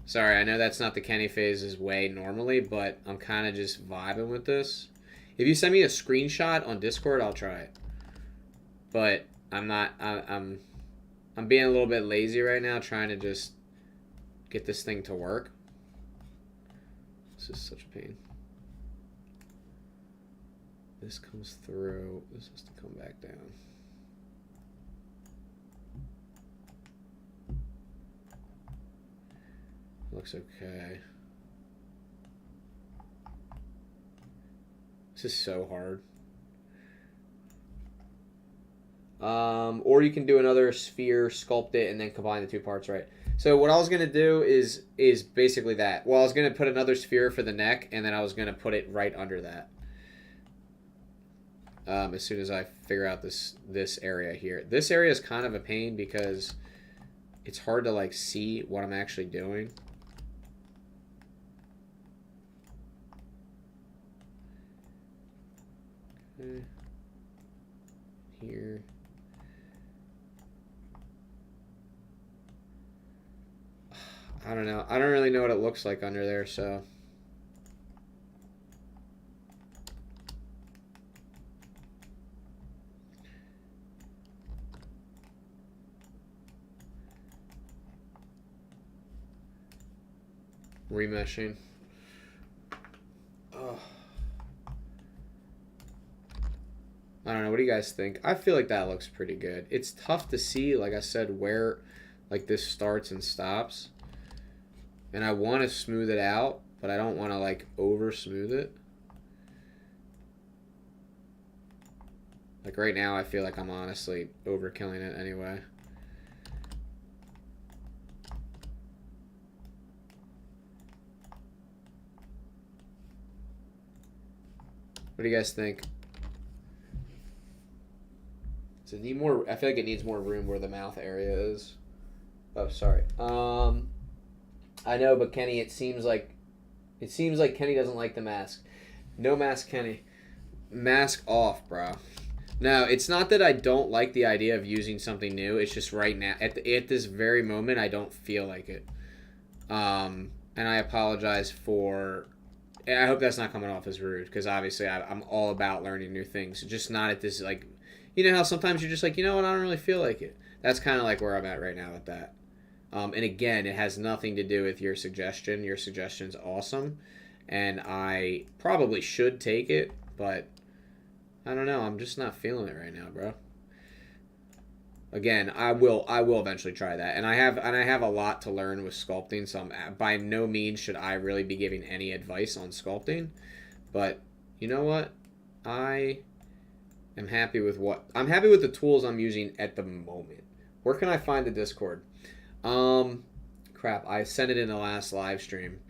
Sorry, I know that's not the Kenny Phase's way normally, but I'm kind of just vibing with this. If you send me a screenshot on Discord, I'll try it. But I'm not. I'm being a little bit lazy right now, trying to just get this thing to work. This is such a pain. This comes through. This has to come back down. Looks okay. This is so hard. Or you can do another sphere, sculpt it, and then combine the two parts, right? So what I was going to do is basically that. Well, I was going to put another sphere for the neck, and then I was going to put it right under that. As soon as I figure out this area here. This area is kind of a pain because it's hard to like see what I'm actually doing. Okay. Here. I don't know. I don't really know what it looks like under there, so. Remeshing. Oh. I don't know. What do you guys think? I feel like that looks pretty good. It's tough to see, like I said, where like this starts and stops. And I want to smooth it out, but I don't want to like over smooth it. Like right now, I feel like I'm honestly overkilling it anyway. What do you guys think? Does it need more? I feel like it needs more room where the mouth area is. Oh, sorry. I know, but Kenny, it seems like Kenny doesn't like the mask. No mask, Kenny. Mask off, bro. No, it's not that I don't like the idea of using something new. It's just right now, at this very moment, I don't feel like it. And I apologize for. I hope that's not coming off as rude, because obviously I'm all about learning new things. Just not at this, like, you know how sometimes you're just like, you know what, I don't really feel like it. That's kind of like where I'm at right now with that. And again, it has nothing to do with your suggestion. Your suggestion's awesome, and I probably should take it, but I don't know. I'm just not feeling it right now, bro. Again, I will eventually try that, and I have a lot to learn with sculpting. So by no means should I really be giving any advice on sculpting, but you know what? I'm happy with the tools I'm using at the moment. Where can I find the Discord? Crap, I sent it in the last live stream.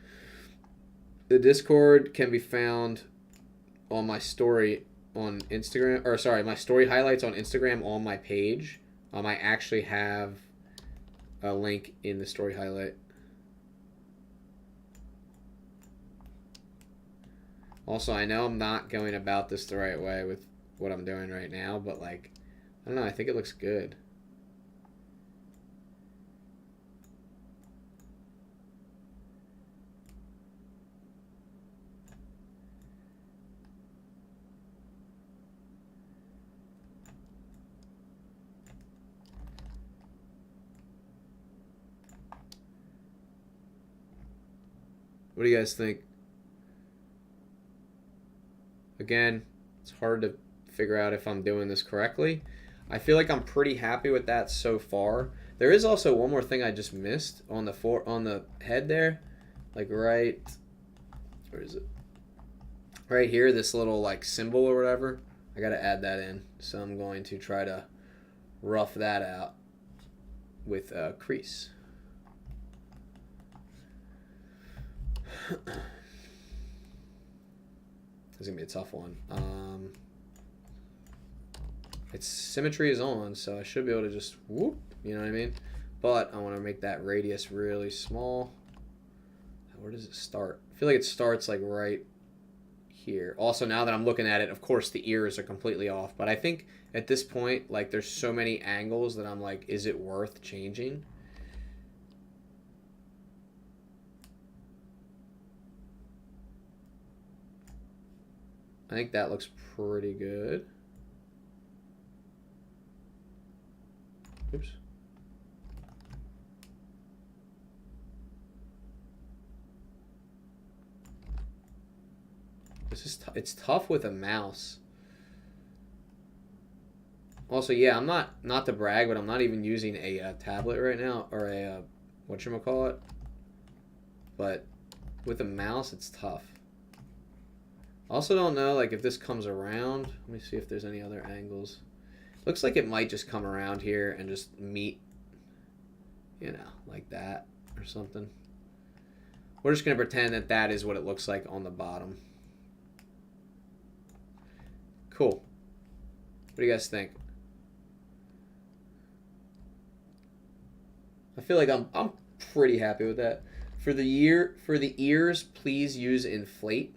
The Discord can be found on my story on Instagram, or sorry, my story highlights on Instagram on my page. I actually have a link in the story highlight. Also, I know I'm not going about this the right way with what I'm doing right now, but like, I don't know, I think it looks good. What do you guys think? Again, it's hard to figure out if I'm doing this correctly. I feel like I'm pretty happy with that so far. There is also one more thing I just missed on the head there. Like right, where is it? Right here, this little like symbol or whatever. I gotta add that in. So I'm going to try to rough that out with a crease. This is going to be a tough one. Its symmetry is on, so I should be able to just whoop, you know what I mean? But I want to make that radius really small. Where does it start? I feel like it starts like right here. Also, now that I'm looking at it, of course the ears are completely off, but I think at this point, like, there's so many angles that I'm like, is it worth changing? I think that looks pretty good. Oops. This is it's tough with a mouse. Also, yeah, I'm not to brag, but I'm not even using a tablet right now, or a whatchamacallit. But with a mouse, it's tough. I also don't know, like, if this comes around. Let me see if there's any other angles. Looks like it might just come around here and just meet, you know, like that or something. We're just going to pretend that that is what it looks like on the bottom. Cool. What do you guys think? I feel like I'm pretty happy with that. For the ears, please use inflate.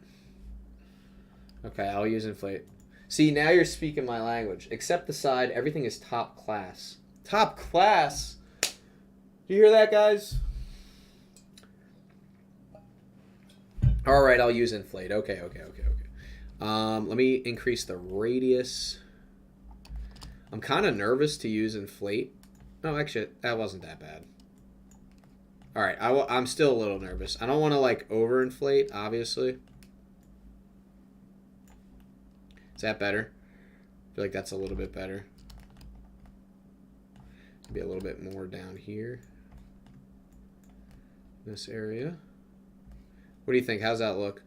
Okay, I'll use inflate. See, now you're speaking my language. Except the side, everything is top class. Top class? Do you hear that, guys? All right, I'll use inflate. Okay. Let me increase the radius. I'm kind of nervous to use inflate. No, actually, that wasn't that bad. All right, I'm still a little nervous. I don't want to, like, overinflate, obviously. Is that better? I feel like that's a little bit better. Maybe a little bit more down here. This area. What do you think? How's that look?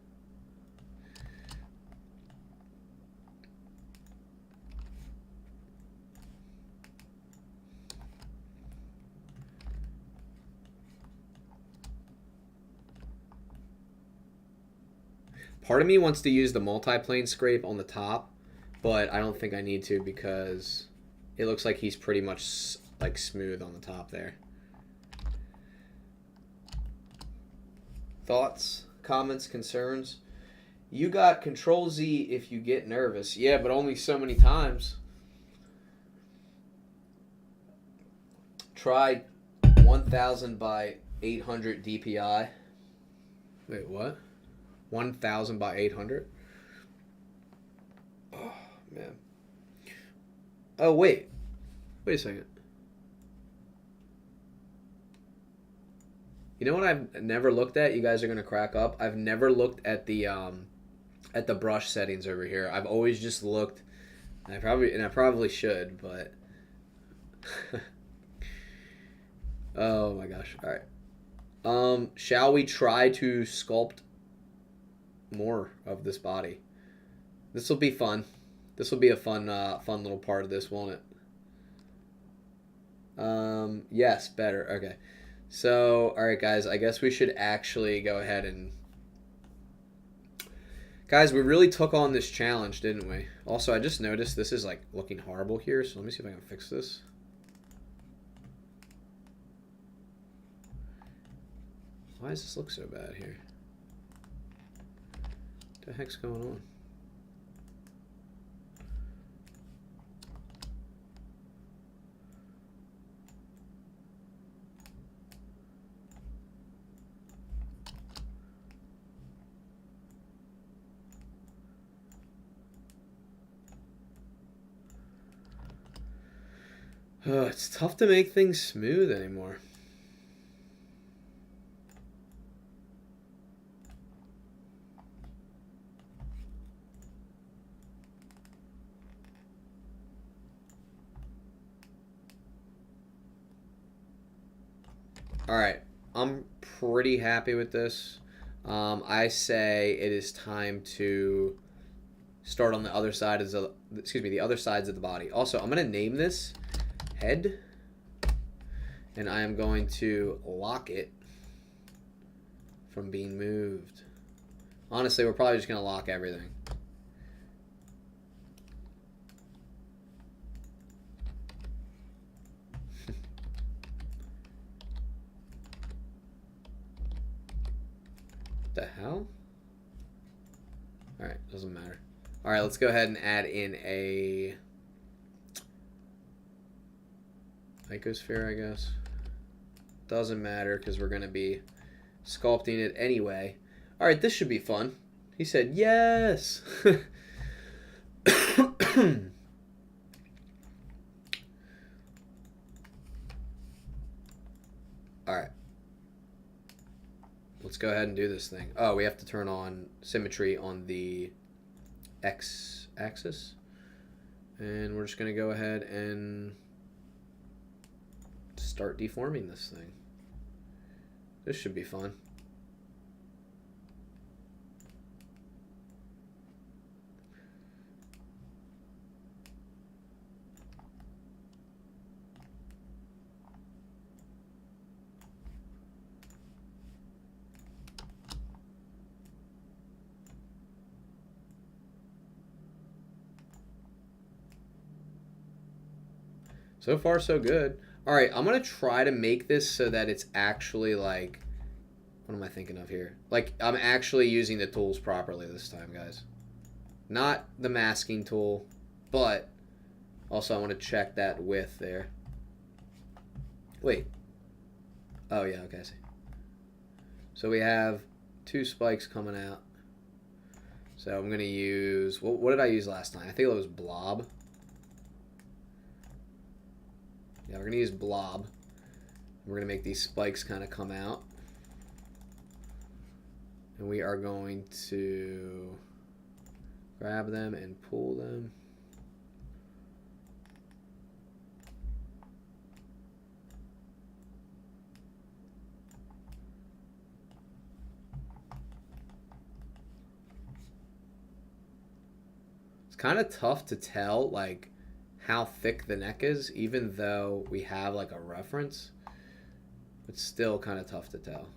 Part of me wants to use the multi-plane scrape on the top, but I don't think I need to because it looks like he's pretty much like smooth on the top there. Thoughts, comments, concerns? You got Control Z if you get nervous. Yeah, but only so many times. Try 1000 by 800 DPI. Wait, what? 1000 by 800? Oh, man. Oh, wait. Wait a second. You know what I've never looked at? You guys are going to crack up. I've never looked at the brush settings over here. I've always just looked, and I probably should, but oh my gosh. All right. Shall we try to sculpt more of this body? This will be fun. This will be a fun little part of this, won't it? Yes, better. Okay. So, all right, guys, I guess we should actually go ahead and... Guys, we really took on this challenge, didn't we? Also, I just noticed this is, like, looking horrible here, so let me see if I can fix this. Why does this look so bad here? What the heck's going on? It's tough to make things smooth anymore. All right, I'm pretty happy with this. I say it is time to start on the other side of the other sides of the body. Also, I'm going to name this head, and I am going to lock it from being moved. Honestly, we're probably just going to lock everything. the hell? Alright, doesn't matter. Alright, let's go ahead and add in a icosphere, I guess. Doesn't matter because we're going to be sculpting it anyway. Alright, this should be fun. He said yes! Alright. Let's go ahead and do this thing. Oh, we have to turn on symmetry on the x-axis. And we're just going to go ahead and start deforming this thing. This should be fun. So far, so good. All right, I'm going to try to make this so that it's actually like... What am I thinking of here? Like, I'm actually using the tools properly this time, guys. Not the masking tool, but also I want to check that width there. Wait. Oh, yeah, okay, I see. So we have 2 spikes coming out. So I'm going to use... What did I use last time? I think it was blob. Yeah, we're going to use blob. We're going to make these spikes kind of come out. And we are going to grab them and pull them. It's kind of tough to tell, like, how thick the neck is, even though we have like a reference. It's still kind of tough to tell.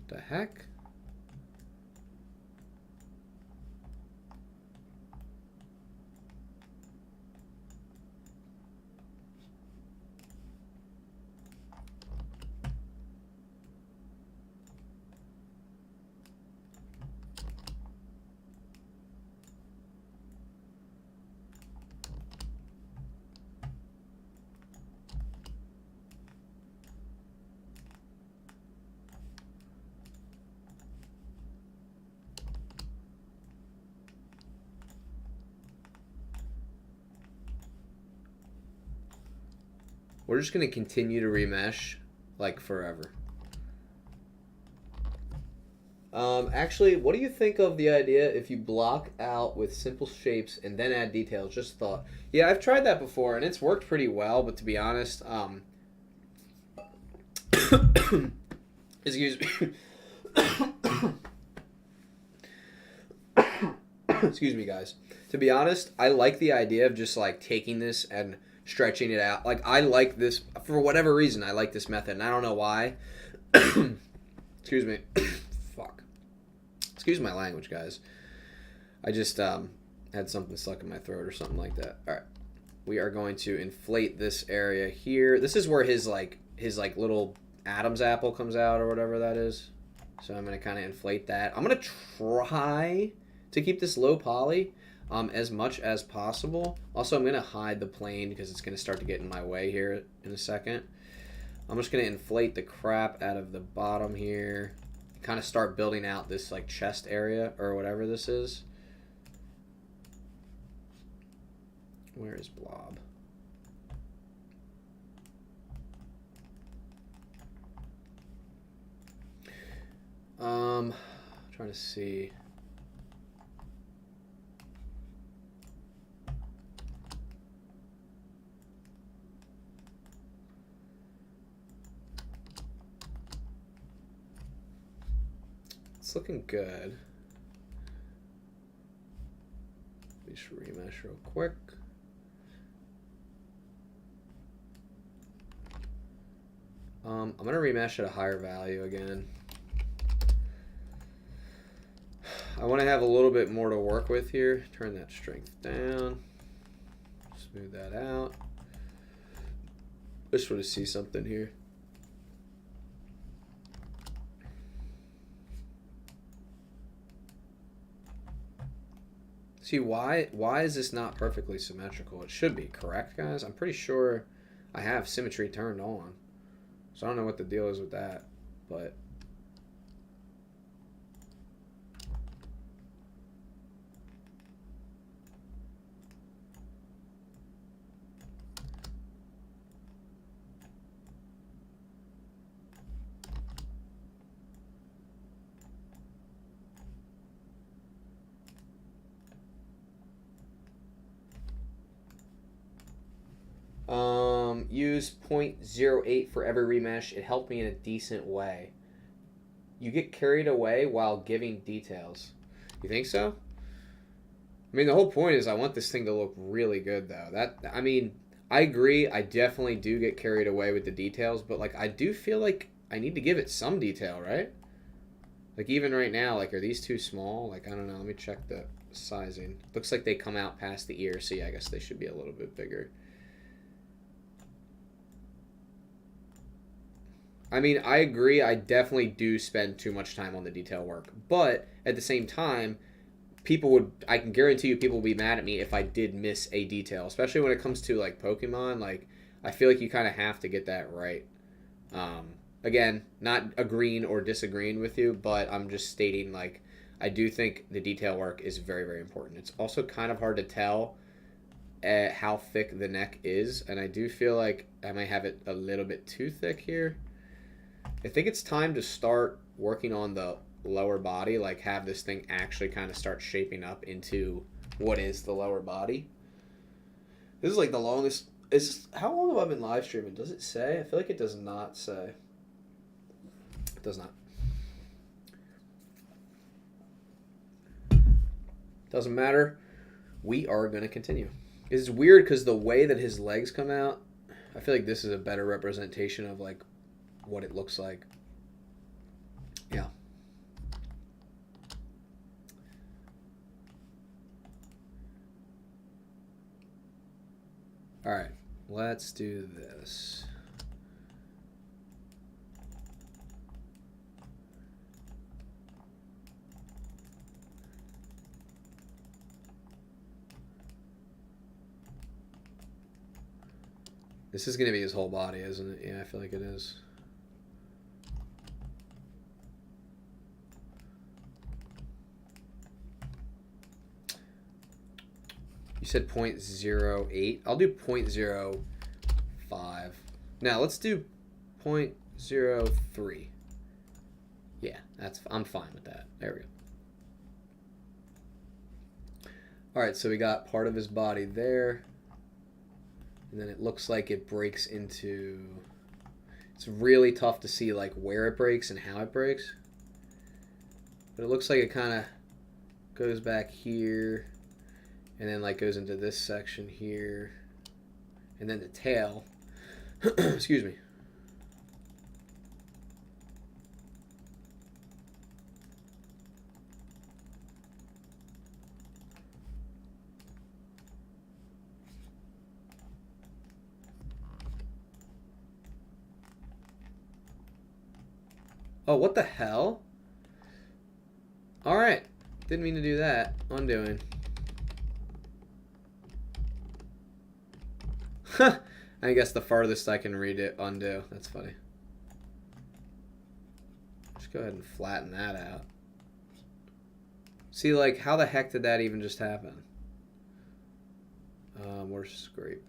The heck? We're just going to continue to remesh like forever. Actually, what do you think of the idea if you block out with simple shapes and then add details? Just thought. Yeah, I've tried that before and it's worked pretty well, but to be honest, excuse me. Excuse me, guys. To be honest, I like the idea of just like taking this and stretching it out. Like, I like this, for whatever reason, I like this method, and I don't know why. Excuse me. Fuck. Excuse my language, guys. I just had something stuck in my throat or something like that. All right. We are going to inflate this area here. This is where his little Adam's apple comes out or whatever that is. So I'm going to kind of inflate that. I'm going to try to keep this low poly. As much as possible. Also, I'm going to hide the plane because it's going to start to get in my way here in a second. I'm just going to inflate the crap out of the bottom here. Kind of start building out this like chest area or whatever this is. Where is blob? Trying to see. It's looking good. We should remesh real quick. I'm going to remesh at a higher value again. I want to have a little bit more to work with here. Turn that strength down. Smooth that out. Just want to see something here. See, why is this not perfectly symmetrical? It should be, correct, guys? I'm pretty sure I have symmetry turned on. So I don't know what the deal is with that, but... use 0.08 for every remesh. It helped me in a decent way. You get carried away while giving details. You think so? I mean, the whole point is I want this thing to look really good, though. I mean, I agree. I definitely do get carried away with the details, but, like, I do feel like I need to give it some detail, right? Like, even right now, like, are these too small? Like, I don't know. Let me check the sizing. Looks like they come out past the ear, so yeah, I guess they should be a little bit bigger. I mean, I agree. I definitely do spend too much time on the detail work. But at the same time, I can guarantee you people will be mad at me if I did miss a detail, especially when it comes to, like, Pokemon. Like, I feel like you kind of have to get that right. Again, not agreeing or disagreeing with you, but I'm just stating, like, I do think the detail work is very, very important. It's also kind of hard to tell how thick the neck is, and I do feel like I might have it a little bit too thick here. I think it's time to start working on the lower body, like have this thing actually kind of start shaping up into what is the lower body. This is like the longest. How long have I been live streaming? Does it say? I feel like it does not say. It does not. Doesn't matter. We are going to continue. It's weird because the way that his legs come out, I feel like this is a better representation of, like, what it looks like. Yeah. All right, let's do this. This is going to be his whole body, isn't it? Yeah, I feel like it is. You said 0.08. I'll do 0.05. Now, let's do 0.03. Yeah, I'm fine with that. There we go. All right, so we got part of his body there. And then it looks like it breaks into... It's really tough to see, like, where it breaks and how it breaks. But it looks like it kind of goes back here. And then, like, goes into this section here. And then the tail. Excuse me. Oh, what the hell? Alright. Didn't mean to do that. Undoing. I guess the farthest I can read it, undo. That's funny. Just go ahead and flatten that out. See, like, how the heck did that even just happen? Where's scrape?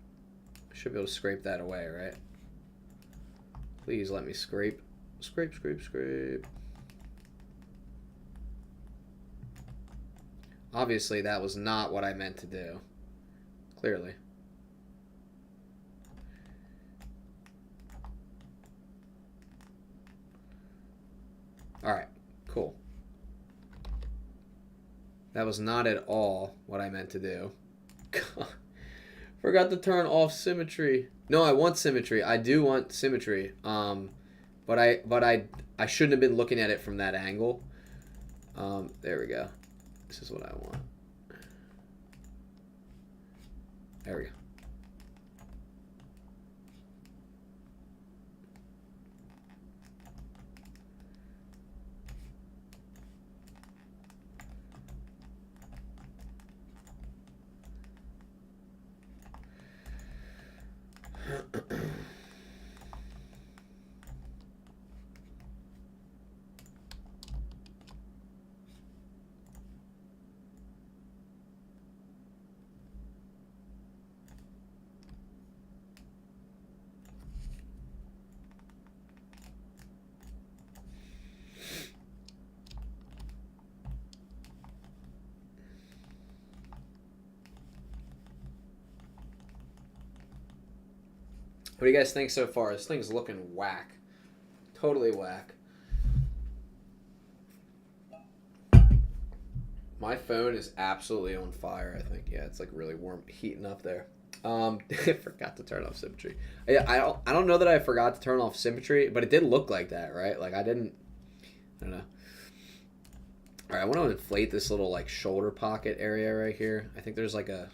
I should be able to scrape that away, right? Please let me scrape. Scrape, scrape, scrape. Obviously, that was not what I meant to do. Clearly. Alright, cool. That was not at all what I meant to do. Forgot to turn off symmetry. No, I want symmetry. I do want symmetry. But I shouldn't have been looking at it from that angle. There we go. This is what I want. There we go. What do you guys think so far? This thing's looking whack. Totally whack. My phone is absolutely on fire, I think. Yeah, it's like really warm, heating up there. I forgot to turn off symmetry. Yeah, I don't know that I forgot to turn off symmetry, but it did look like that, right? Like I don't know. All right, I want to inflate this little like shoulder pocket area right here. I think there's like a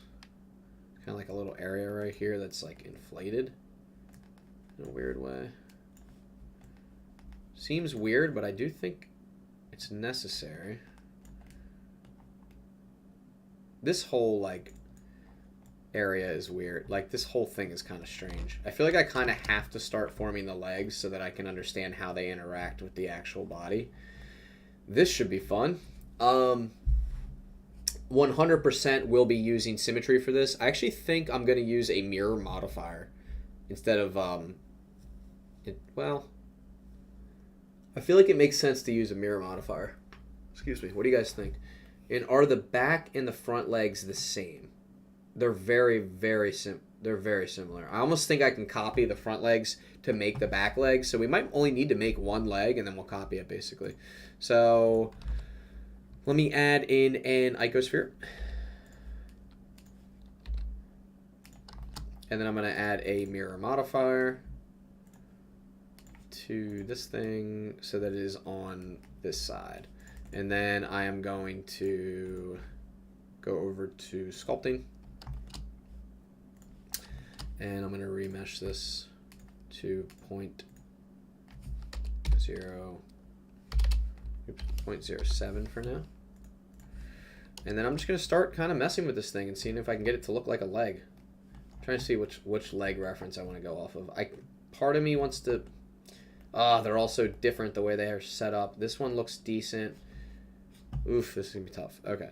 kind of like a little area right here that's like inflated in a weird way. Seems weird, but I do think it's necessary. This whole like area is weird. Like this whole thing is kind of strange. I feel like I kind of have to start forming the legs so that I can understand how they interact with the actual body. This should be fun. 100% will be using symmetry for this. I actually think I'm going to use a mirror modifier instead of well, I feel like it makes sense to use a mirror modifier. Excuse me. What do you guys think? And are the back and the front legs the same? They're very similar. I almost think I can copy the front legs to make the back legs. So we might only need to make one leg and then we'll copy it basically. So let me add in an icosphere. And then I'm going to add a mirror modifier to this thing so that it is on this side. And then I am going to go over to sculpting. And I'm going to remesh this to 0.07 for now. And then I'm just going to start kind of messing with this thing and seeing if I can get it to look like a leg. I'm trying to see which leg reference I want to go off of. Part of me wants to... they're all so different the way they are set up. This one looks decent. Oof, this is going to be tough. Okay.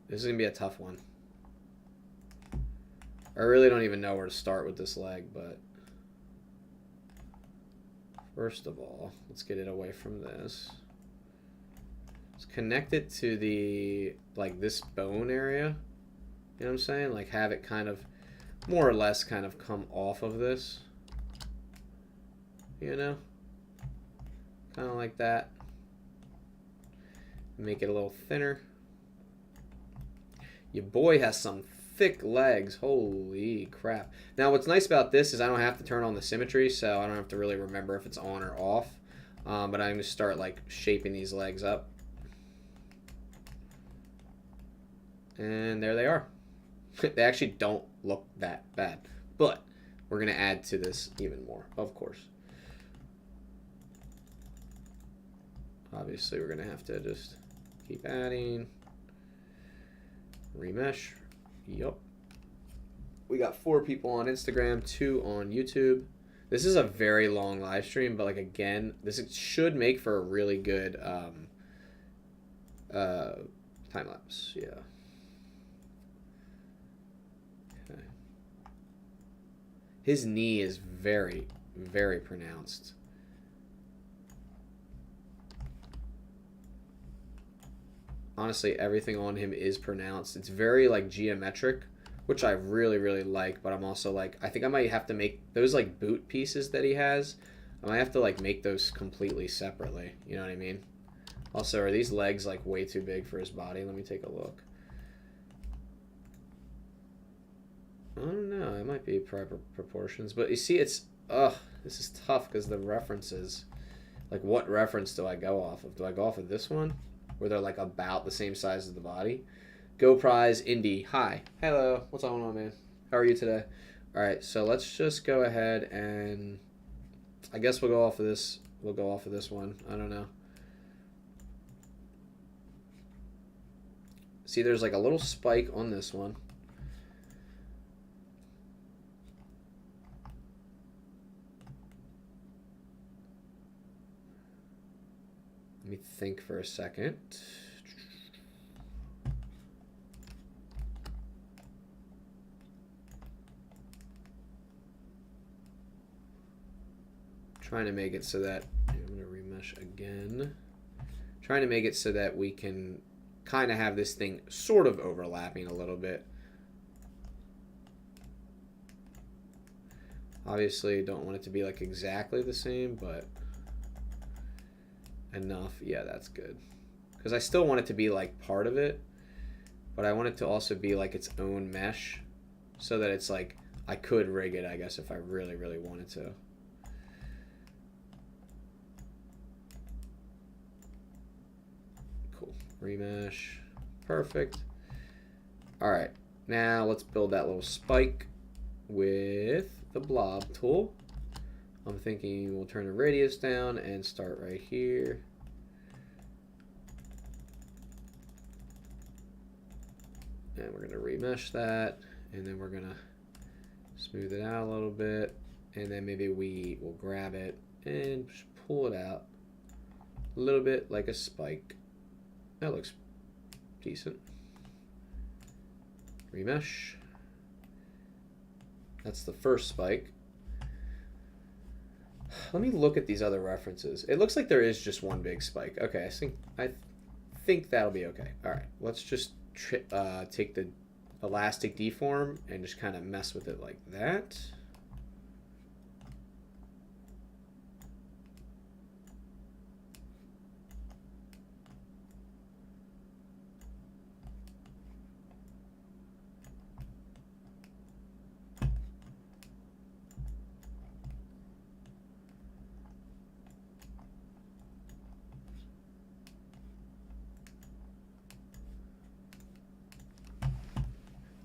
This is going to be a tough one. I really don't even know where to start with this leg, but... First of all, let's get it away from this. Let's connect it to the, like, this bone area. You know what I'm saying? Like, have it kind of, more or less, kind of come off of this. You know? Kind of like that. Make it a little thinner. Your boy has some thick legs. Holy crap. Now what's nice about this is I don't have to turn on the symmetry, so I don't have to really remember if it's on or off. But I'm going to start like shaping these legs up. And there they are. They actually don't look that bad. But we're going to add to this even more, of course. Obviously, we're going to have to just keep adding. Remesh. Yup. We got 4 people on Instagram, 2 on YouTube. This is a very long live stream, but like again, this should make for a really good time lapse. Yeah. Okay. His knee is very, very pronounced. Honestly, everything on him is pronounced. It's very like geometric, which I really, really like, but I'm also like, I think I might have to make those like boot pieces that he has. I might have to like make those completely separately. You know what I mean? Also, are these legs like way too big for his body? Let me take a look. I don't know. It might be proper proportions, but you see, it's this is tough because the references. Like, what reference do I go off of? Do I go off of this one? where they're like about the same size as the body. Go Prize Indy. Hi. Hello. What's going on, man? How are you today? All right, so let's just go ahead and I guess we'll go off of this. We'll go off of this one. I don't know. See, there's like a little spike on this one. Let me think for a second. Trying to make it so that I'm going to remesh again. Trying to make it so that we can kind of have this thing sort of overlapping a little bit. Obviously, don't want it to be like exactly the same, but enough. Yeah, that's good. Because I still want it to be like part of it, but I want it to also be like its own mesh so that it's like I could rig it, I guess, if I really, really wanted to. Cool. Remesh. Perfect. All right. Now let's build that little spike with the blob tool. I'm thinking we'll turn the radius down and start right here. And we're going to remesh that. And then we're going to smooth it out a little bit. And then maybe we will grab it and just pull it out a little bit like a spike. That looks decent. Remesh. That's the first spike. Let me look at these other references. It looks like there is just one big spike. Okay, I think that'll be okay. All right, let's just take the elastic deform and just kind of mess with it like that.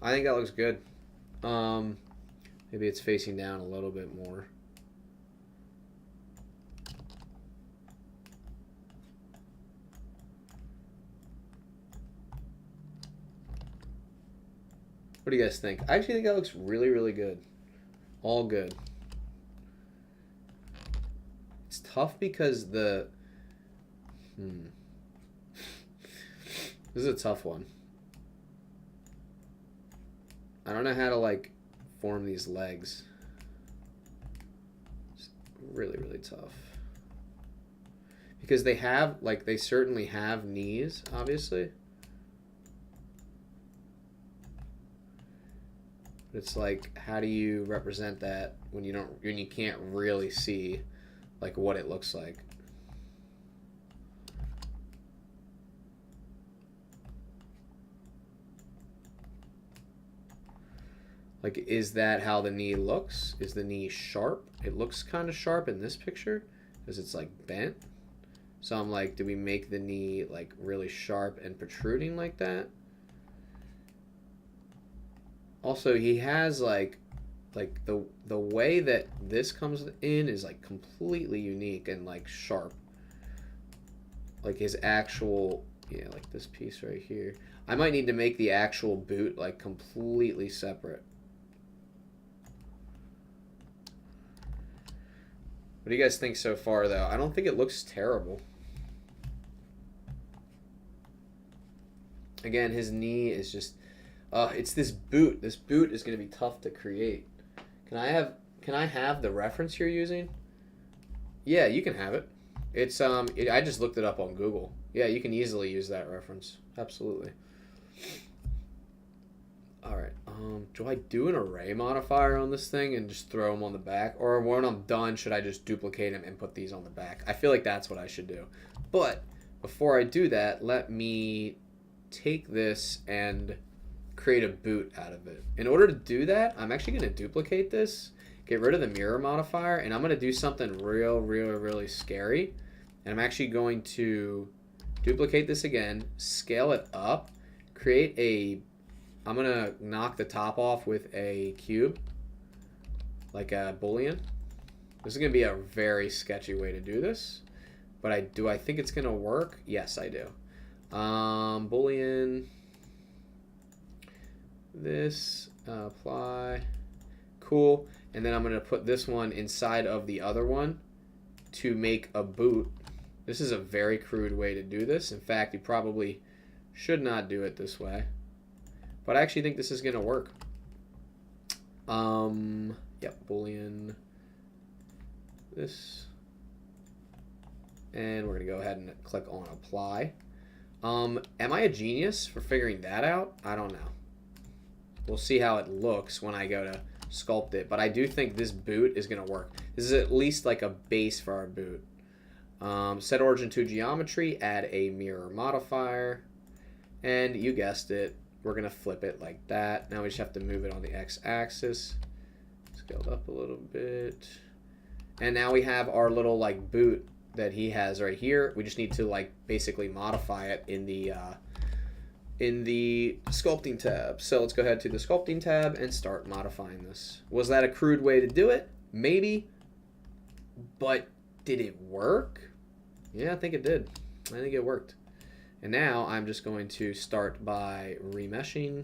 I think that looks good. Maybe it's facing down a little bit more. What do you guys think? I actually think that looks really, really good. All good. It's tough because the... This is a tough one. I don't know how to like form these legs. It's really, really tough. Because they have, like, they certainly have knees, obviously. But it's like, how do you represent that when you can't really see like what it looks like? Like, is that how the knee looks? Is the knee sharp? It looks kind of sharp in this picture because it's like bent. So I'm like, do we make the knee like really sharp and protruding like that? Also, he has like the way that this comes in is like completely unique and like sharp. Like his actual, yeah, like this piece right here. I might need to make the actual boot like completely separate. What do you guys think so far, though? I don't think it looks terrible. Again, his knee is just... it's this boot. This boot is going to be tough to create. Can I have the reference you're using? Yeah, you can have it. It's I just looked it up on Google. Yeah, you can easily use that reference. Absolutely. All right. Do I do an array modifier on this thing and just throw them on the back? Or when I'm done, should I just duplicate them and put these on the back? I feel like that's what I should do. But before I do that, let me take this and create a boot out of it. In order to do that, I'm actually going to duplicate this, get rid of the mirror modifier, and I'm going to do something really scary. And I'm actually going to Duplicate this again, scale it up, create a, I'm going to knock the top off with a cube, like a Boolean. This is going to be a very sketchy way to do this, but I think it's going to work? Yes, I do. Boolean, this, apply, cool, and then I'm going to put this one inside of the other one to make a boot. This is a very crude way to do this. In fact, you probably should not do it this way, but I actually think this is going to work. Yep, Boolean, this, and we're going to go ahead and click on apply. Am I a genius for figuring that out? I don't know. We'll see how it looks when I go to sculpt it, but I do think this boot is going to work. This is at least like a base for our boot. Set origin to geometry, add a mirror modifier, and you guessed it, we're going to flip it like that. Now we just have to move it on the x-axis. Scaled up a little bit. And now we have our little like boot that he has right here. We just need to like basically modify it in the sculpting tab. So let's go ahead to the sculpting tab and start modifying this. Was that a crude way to do it? Maybe. But did it work? Yeah, I think it did. I think it worked. And now I'm just going to start by remeshing.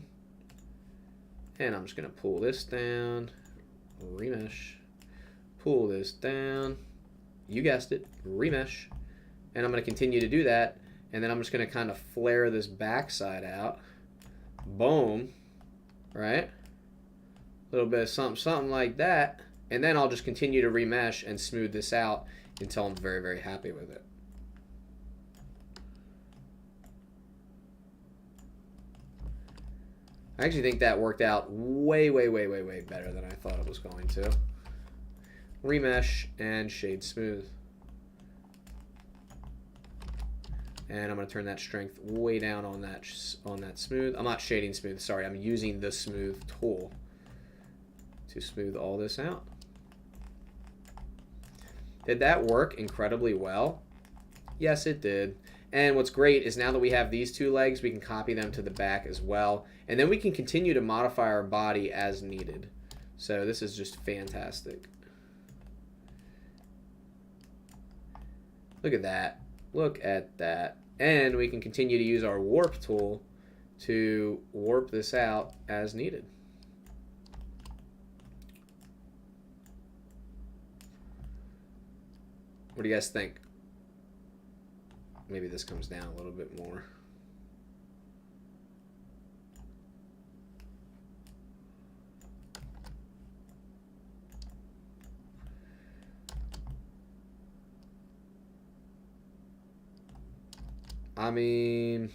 And I'm just going to pull this down. Remesh. Pull this down. You guessed it. Remesh. And I'm going to continue to do that. And then I'm just going to kind of flare this backside out. Boom. Right? A little bit of something like that. And then I'll just continue to remesh and smooth this out until I'm very, very happy with it. I actually think that worked out way, way, way, way, way better than I thought it was going to. Remesh and shade smooth. And I'm going to turn that strength way down on that smooth. I'm not shading smooth, sorry. I'm using the smooth tool to smooth all this out. Did that work incredibly well? Yes, it did. And what's great is now that we have these two legs, we can copy them to the back as well. And then we can continue to modify our body as needed. So this is just fantastic. Look at that. Look at that. And we can continue to use our warp tool to warp this out as needed. What do you guys think? Maybe this comes down a little bit more. I mean,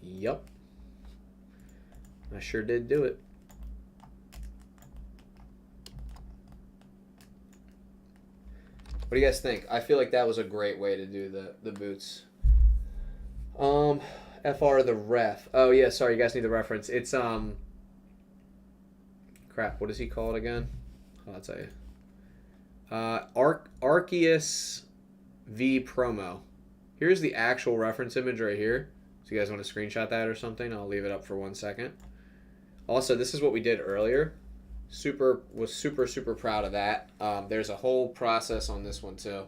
yep. I sure did do it. What do you guys think? I feel like that was a great way to do the boots. FR the ref. Oh yeah, sorry, you guys need the reference. It's crap, what is he called again? I'll tell you. Arceus V promo. Here's the actual reference image right here. So you guys want to screenshot that or something? I'll leave it up for 1 second. Also, this is what we did earlier. Was super proud of that. There's a whole process on this one too.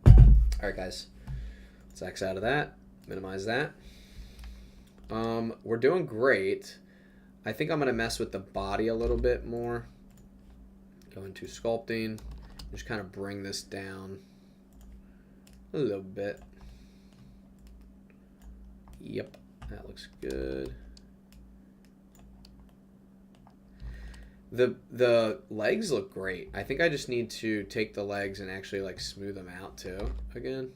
Alright guys, let's X out of that, minimize that. We're doing great. I think I'm going to mess with the body a little bit more. Go into sculpting, just kind of bring this down a little bit. Yep, that looks good. The legs look great. I think I just need to take the legs and actually like smooth them out too. Again,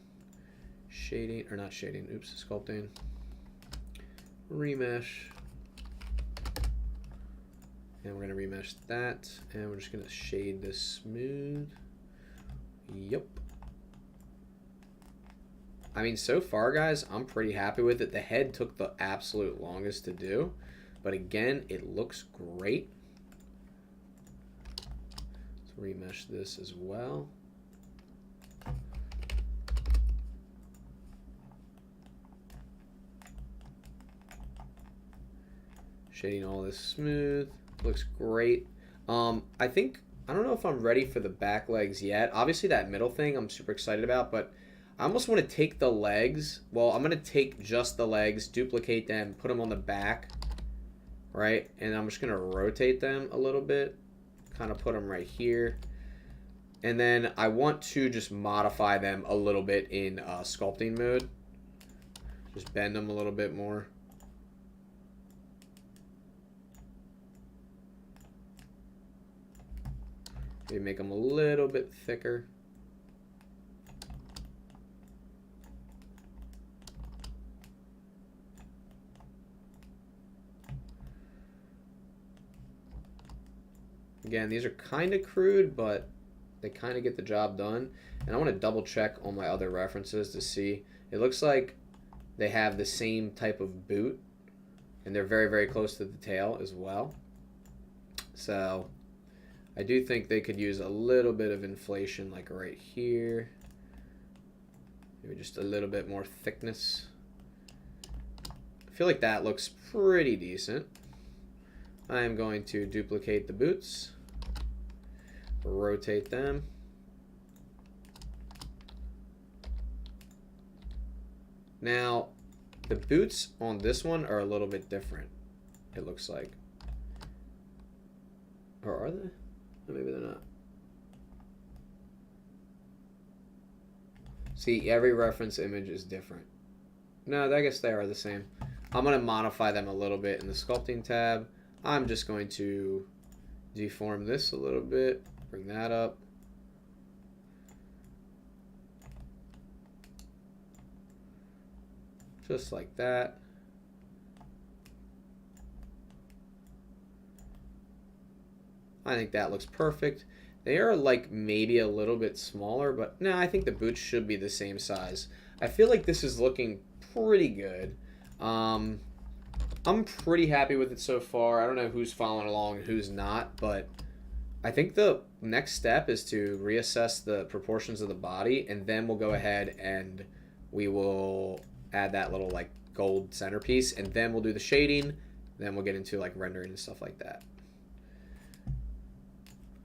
shading, or not shading, oops, sculpting. Remesh. And we're gonna remesh that, and we're just gonna shade this smooth. Yep. I mean, so far, guys, I'm pretty happy with it. The head took the absolute longest to do, but again, it looks great. Let's remesh this as well. Shading all this smooth. Looks great. I think, I don't know if I'm ready for the back legs yet. Obviously that middle thing I'm super excited about, but I almost want to take the legs. Well, I'm going to take just the legs, duplicate them, put them on the back, right? And I'm just going to rotate them a little bit, kind of put them right here. And then I want to just modify them a little bit in sculpting mode. Just bend them a little bit more. Maybe make them a little bit thicker. Again, these are kind of crude, but they kind of get the job done. And I want to double check on my other references to see. It looks like they have the same type of boot, and they're very, very close to the tail as well. So I do think they could use a little bit of inflation, like right here. Maybe just a little bit more thickness. I feel like that looks pretty decent. I am going to duplicate the boots, rotate them. Now, the boots on this one are a little bit different, it looks like. Or are they? Or maybe they're not. See, every reference image is different. No, I guess they are the same. I'm going to modify them a little bit in the sculpting tab. I'm just going to deform this a little bit, bring that up. Just like that. I think that looks perfect. They are like maybe a little bit smaller, but no, I think the boots should be the same size. I feel like this is looking pretty good. I'm pretty happy with it so far. I don't know who's following along and who's not, but I think the next step is to reassess the proportions of the body, and then we'll go ahead and we will add that little like gold centerpiece, and then we'll do the shading, then we'll get into like rendering and stuff like that.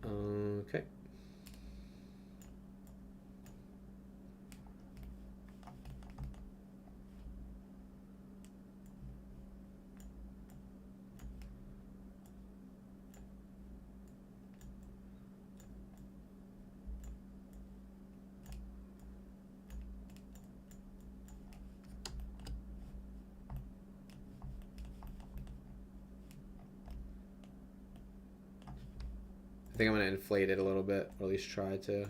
Okay. I think I'm going to inflate it a little bit, or at least try to.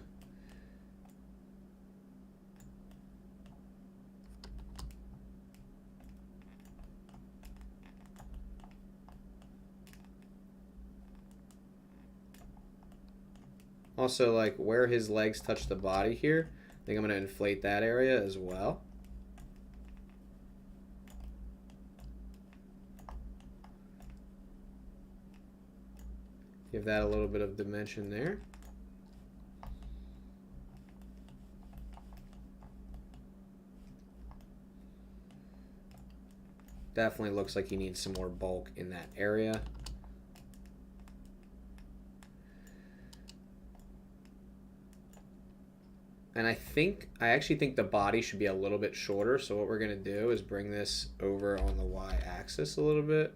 Also, like where his legs touch the body here, I think I'm going to inflate that area as well. Give that a little bit of dimension there. Definitely looks like he needs some more bulk in that area. And I actually think the body should be a little bit shorter. So what we're going to do is bring this over on the y-axis a little bit.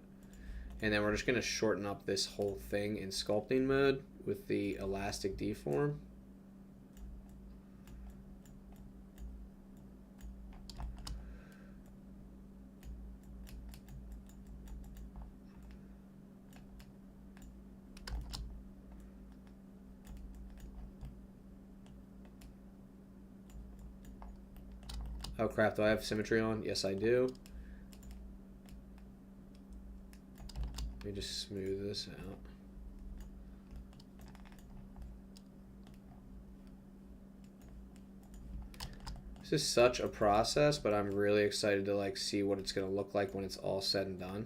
And then we're just going to shorten up this whole thing in sculpting mode with the elastic deform. Oh crap, do I have symmetry on? Yes, I do. Let me just smooth this out. This is such a process, but I'm really excited to like see what it's going to look like when it's all said and done.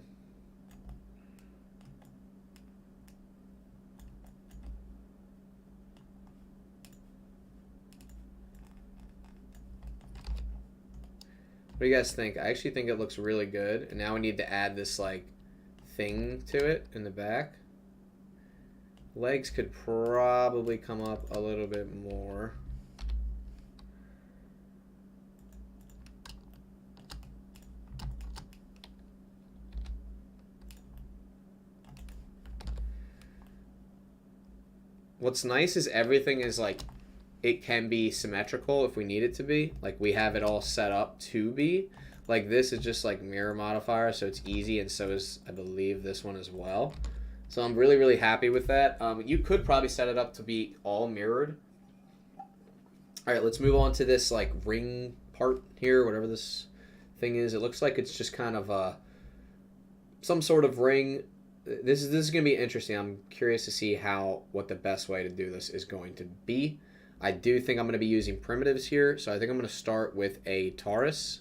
What do you guys think? I actually think it looks really good. And now we need to add this like thing to it in the back. Legs could probably come up a little bit more. What's nice is everything is like, it can be symmetrical if we need it to be. Like we have it all set up to be. Like this is just like mirror modifier, so it's easy, and so is, I believe, this one as well. So I'm really, really happy with that. You could probably set it up to be all mirrored. All right, let's move on to this like ring part here, whatever this thing is. It looks like it's just kind of some sort of ring. This is going to be interesting. I'm curious to see what the best way to do this is going to be. I do think I'm going to be using primitives here, so I think I'm going to start with a torus.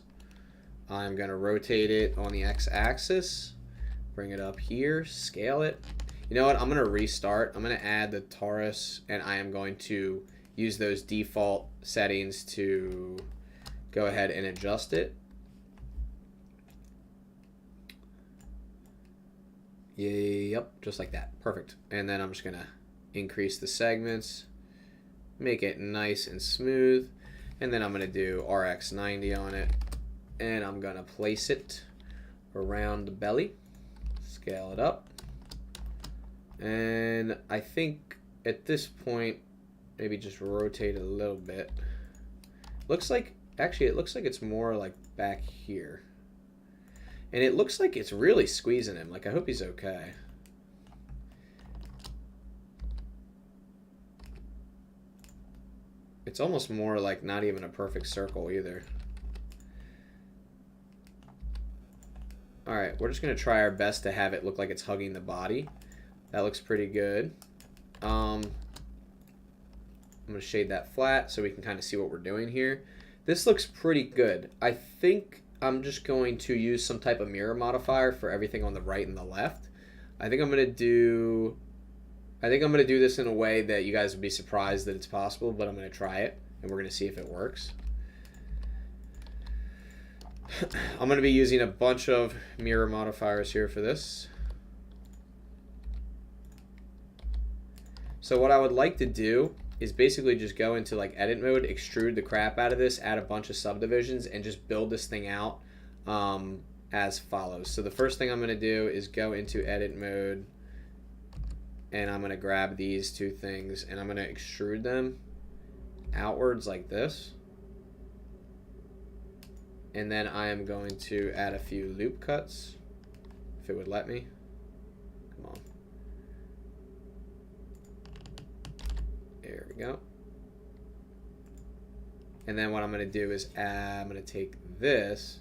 I'm going to rotate it on the x-axis, bring it up here, scale it. You know what? I'm going to restart. I'm going to add the torus, and I am going to use those default settings to go ahead and adjust it. Yep, just like that. Perfect. And then I'm just going to increase the segments, make it nice and smooth, and then I'm going to do RX90 on it, and I'm going to place it around the belly, scale it up, and I think at this point maybe just rotate it a little bit. Looks like, actually it looks like it's more like back here. And it looks like it's really squeezing him. Like, I hope he's okay. It's almost more like not even a perfect circle either. Alright, we're just going to try our best to have it look like it's hugging the body. That looks pretty good. I'm going to shade that flat so we can kind of see what we're doing here. This looks pretty good. I think I'm just going to use some type of mirror modifier for everything on the right and the left. I think I'm going to do this in a way that you guys would be surprised that it's possible, but I'm going to try it and we're going to see if it works. I'm going to be using a bunch of mirror modifiers here for this. So what I would like to do is basically just go into like edit mode, extrude the crap out of this, add a bunch of subdivisions, and just build this thing out as follows. So the first thing I'm going to do is go into edit mode, and I'm going to grab these two things, and I'm going to extrude them outwards like this. And then I am going to add a few loop cuts, if it would let me. Come on. There we go. And then what I'm going to do is I'm going to take this,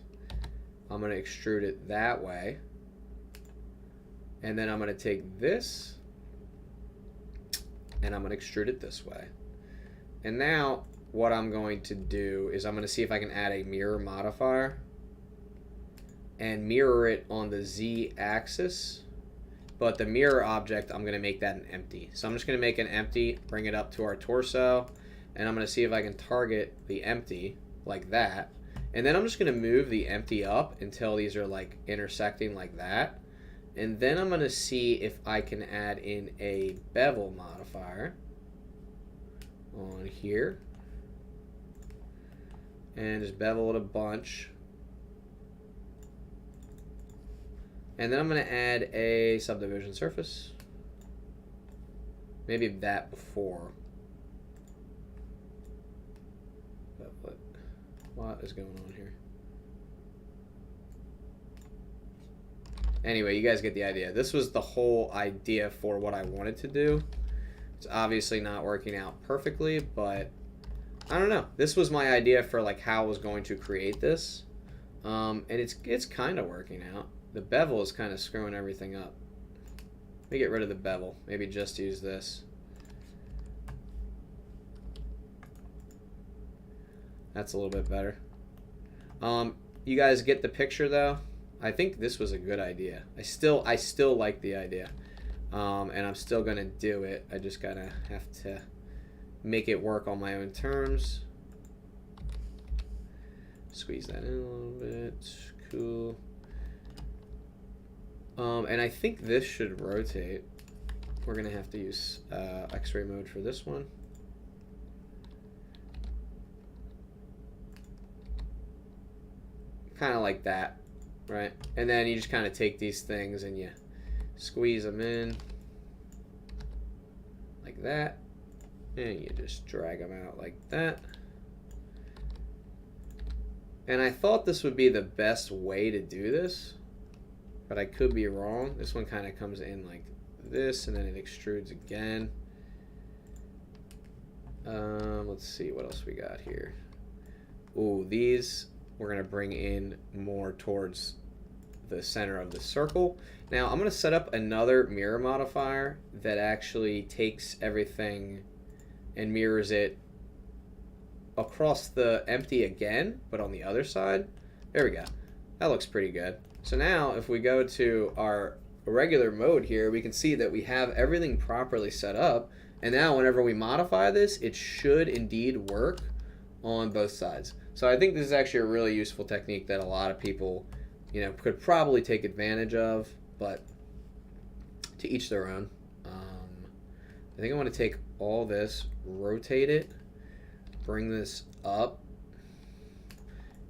I'm going to extrude it that way, and then I'm going to take this and I'm going to extrude it this way. And now what I'm going to do is I'm going to see if I can add a mirror modifier and mirror it on the Z axis. But the mirror object, I'm going to make that an empty. So I'm just going to make an empty, bring it up to our torso, and I'm going to see if I can target the empty like that. And then I'm just going to move the empty up until these are like intersecting like that. And then I'm going to see if I can add in a bevel modifier on here. And just bevel it a bunch. And then I'm going to add a subdivision surface. Maybe that before. But what is going on here? Anyway, you guys get the idea. This was the whole idea for what I wanted to do. It's obviously not working out perfectly, but I don't know. This was my idea for like how I was going to create this. And it's kind of working out. The bevel is kind of screwing everything up. Let me get rid of the bevel. Maybe just use this. That's a little bit better. You guys get the picture though? I think this was a good idea. I still like the idea. And I'm still gonna do it. I just gotta have to make it work on my own terms. Squeeze that in a little bit. Cool. And I think this should rotate. We're going to have to use X-ray mode for this one. Kind of like that, right? And then you just kind of take these things and you squeeze them in like that. And you just drag them out like that. And I thought this would be the best way to do this, but I could be wrong. This one kind of comes in like this, and then it extrudes again. Let's see what else we got here. Ooh, these we're going to bring in more towards the center of the circle. Now I'm going to set up another mirror modifier that actually takes everything and mirrors it across the empty again, but on the other side. There we go. That looks pretty good. So now if we go to our regular mode here, we can see that we have everything properly set up. And now whenever we modify this, it should indeed work on both sides. So I think this is actually a really useful technique that a lot of people, you know, could probably take advantage of, but to each their own. I think I want to take all this, rotate it, bring this up,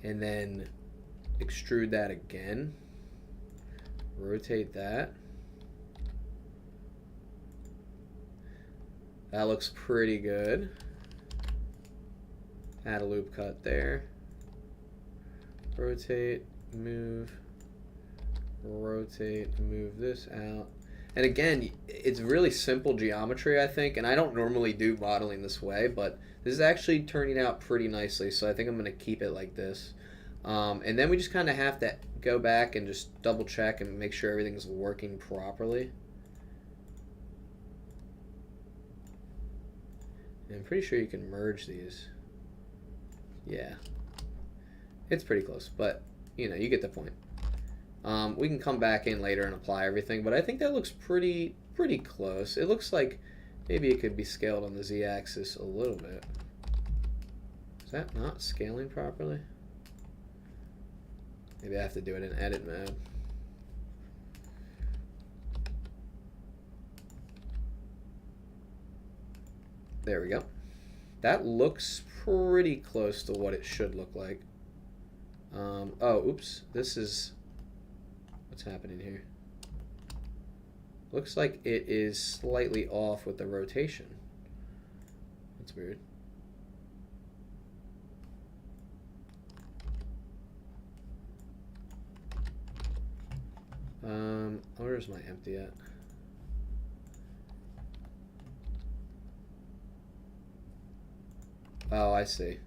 and then extrude that again. Rotate that. That looks pretty good. Add a loop cut there. Rotate, move, rotate, move this out. And again, it's really simple geometry, I think, and I don't normally do modeling this way, but this is actually turning out pretty nicely, so I think I'm going to keep it like this. And then we just kind of have to go back and just double check and make sure everything's working properly. And I'm pretty sure you can merge these. Yeah. It's pretty close, but, you know, you get the point. We can come back in later and apply everything, but I think that looks pretty close. It looks like maybe it could be scaled on the z-axis a little bit. Is that not scaling properly? Maybe I have to do it in edit mode. There we go. That looks pretty close to what it should look like. Oh, oops. This is... What's happening here? Looks like it is slightly off with the rotation. That's weird. Where's my empty at? Oh, I see.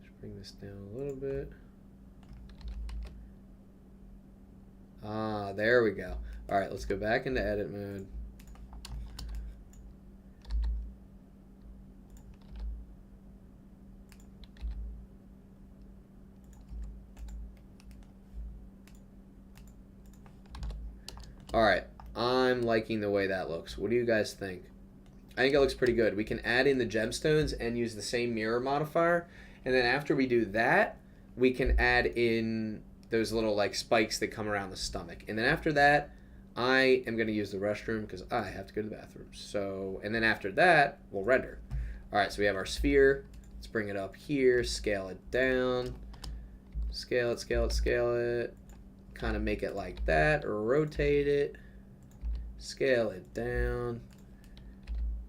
Just bring this down a little bit. Ah, there we go. All right, let's go back into edit mode. All right, I'm liking the way that looks. What do you guys think? I think it looks pretty good. We can add in the gemstones and use the same mirror modifier. And then after we do that, we can add in those little like spikes that come around the stomach. And then after that, I am going to use the restroom because I have to go to the bathroom. So, and then after that, we'll render. All right, so we have our sphere. Let's bring it up here, scale it down, scale it, scale it, scale it. Kind of make it like that, or rotate it, scale it down,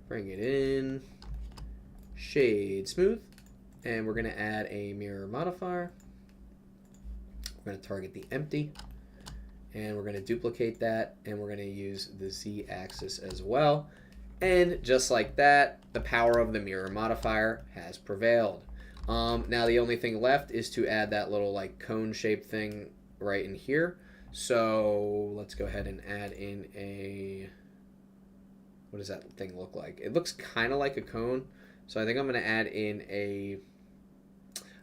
bring it in, shade smooth, and we're going to add a mirror modifier. We're going to target the empty, and we're going to duplicate that, and we're going to use the z-axis as well. And just like that, the power of the mirror modifier has prevailed. Now the only thing left is to add that little like cone-shaped thing right in here. So let's go ahead and add in a... What does that thing look like? It looks kind of like a cone. So I think I'm going to add in a...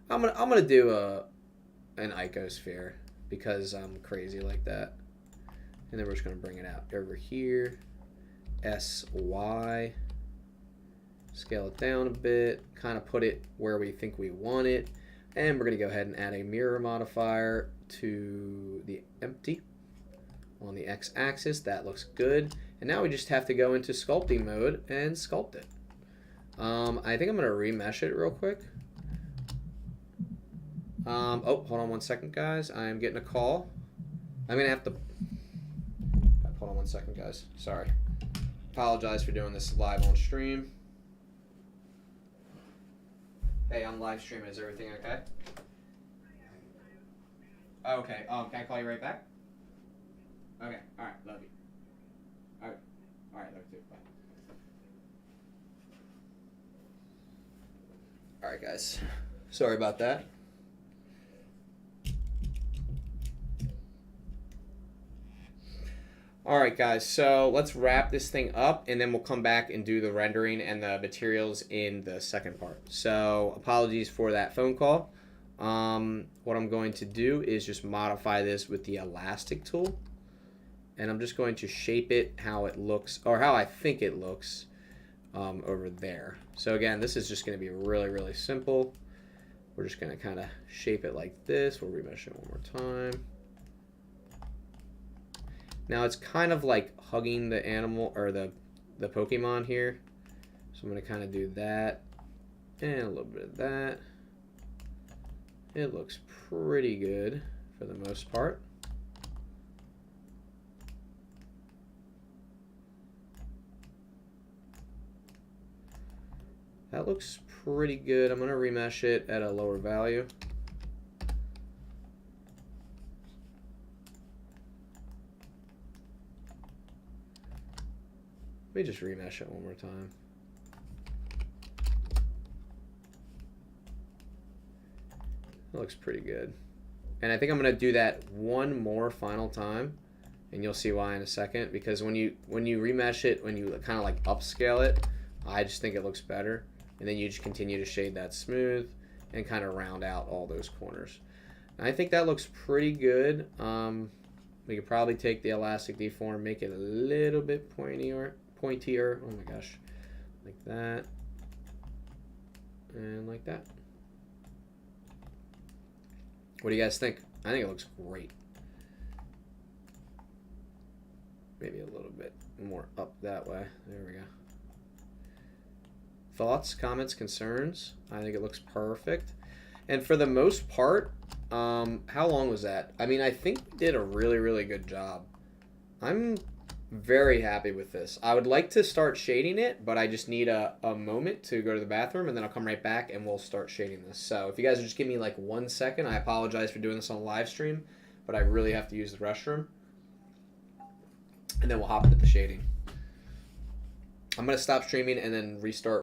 I'm gonna do an icosphere because I'm crazy like that. And then we're just going to bring it out over here. SY. Scale it down a bit. Kind of put it where we think we want it. And we're going to go ahead and add a mirror modifier to the empty on the x-axis. That looks good. And now we just have to go into sculpting mode and sculpt it. I think I'm going to remesh it real quick. Oh, hold on one second, guys. I'm getting a call. I'm going to have to... Hold on one second, guys. Sorry. Apologize for doing this live on stream. Hey, I'm live streaming. Is everything okay? Okay. Can I call you right back? Okay. All right. Love you. All right. All right. Love you too. Bye. All right, guys. Sorry about that. Alright guys, so let's wrap this thing up and then we'll come back and do the rendering and the materials in the second part. So apologies for that phone call. What I'm going to do is just modify this with the elastic tool. And I'm just going to shape it how it looks, or how I think it looks over there. So again, this is just going to be really, really simple. We're just going to kind of shape it like this. We'll remesh it one more time. Now it's kind of like hugging the animal or the Pokemon here. So I'm going to kind of do that and a little bit of that. It looks pretty good for the most part. That looks pretty good. I'm going to remesh it at a lower value. Let me just remesh it one more time. That looks pretty good. And I think I'm going to do that one more final time, and you'll see why in a second. Because when you remesh it, when you kind of like upscale it, I just think it looks better. And then you just continue to shade that smooth and kind of round out all those corners. And I think that looks pretty good. We could probably take the elastic deform, make it a little bit pointier. Oh my gosh. Like that. And like that. What do you guys think? I think it looks great. Maybe a little bit more up that way. There we go. Thoughts, comments, concerns? I think it looks perfect. And for the most part, how long was that? I mean, I think we did a really, really good job. I'm very happy with this. I would like to start shading it, but I just need a moment to go to the bathroom, and then I'll come right back and we'll start shading this. So if you guys would just give me like 1 second, I apologize for doing this on live stream, but I really have to use the restroom. And then we'll hop into the shading. I'm going to stop streaming and then restart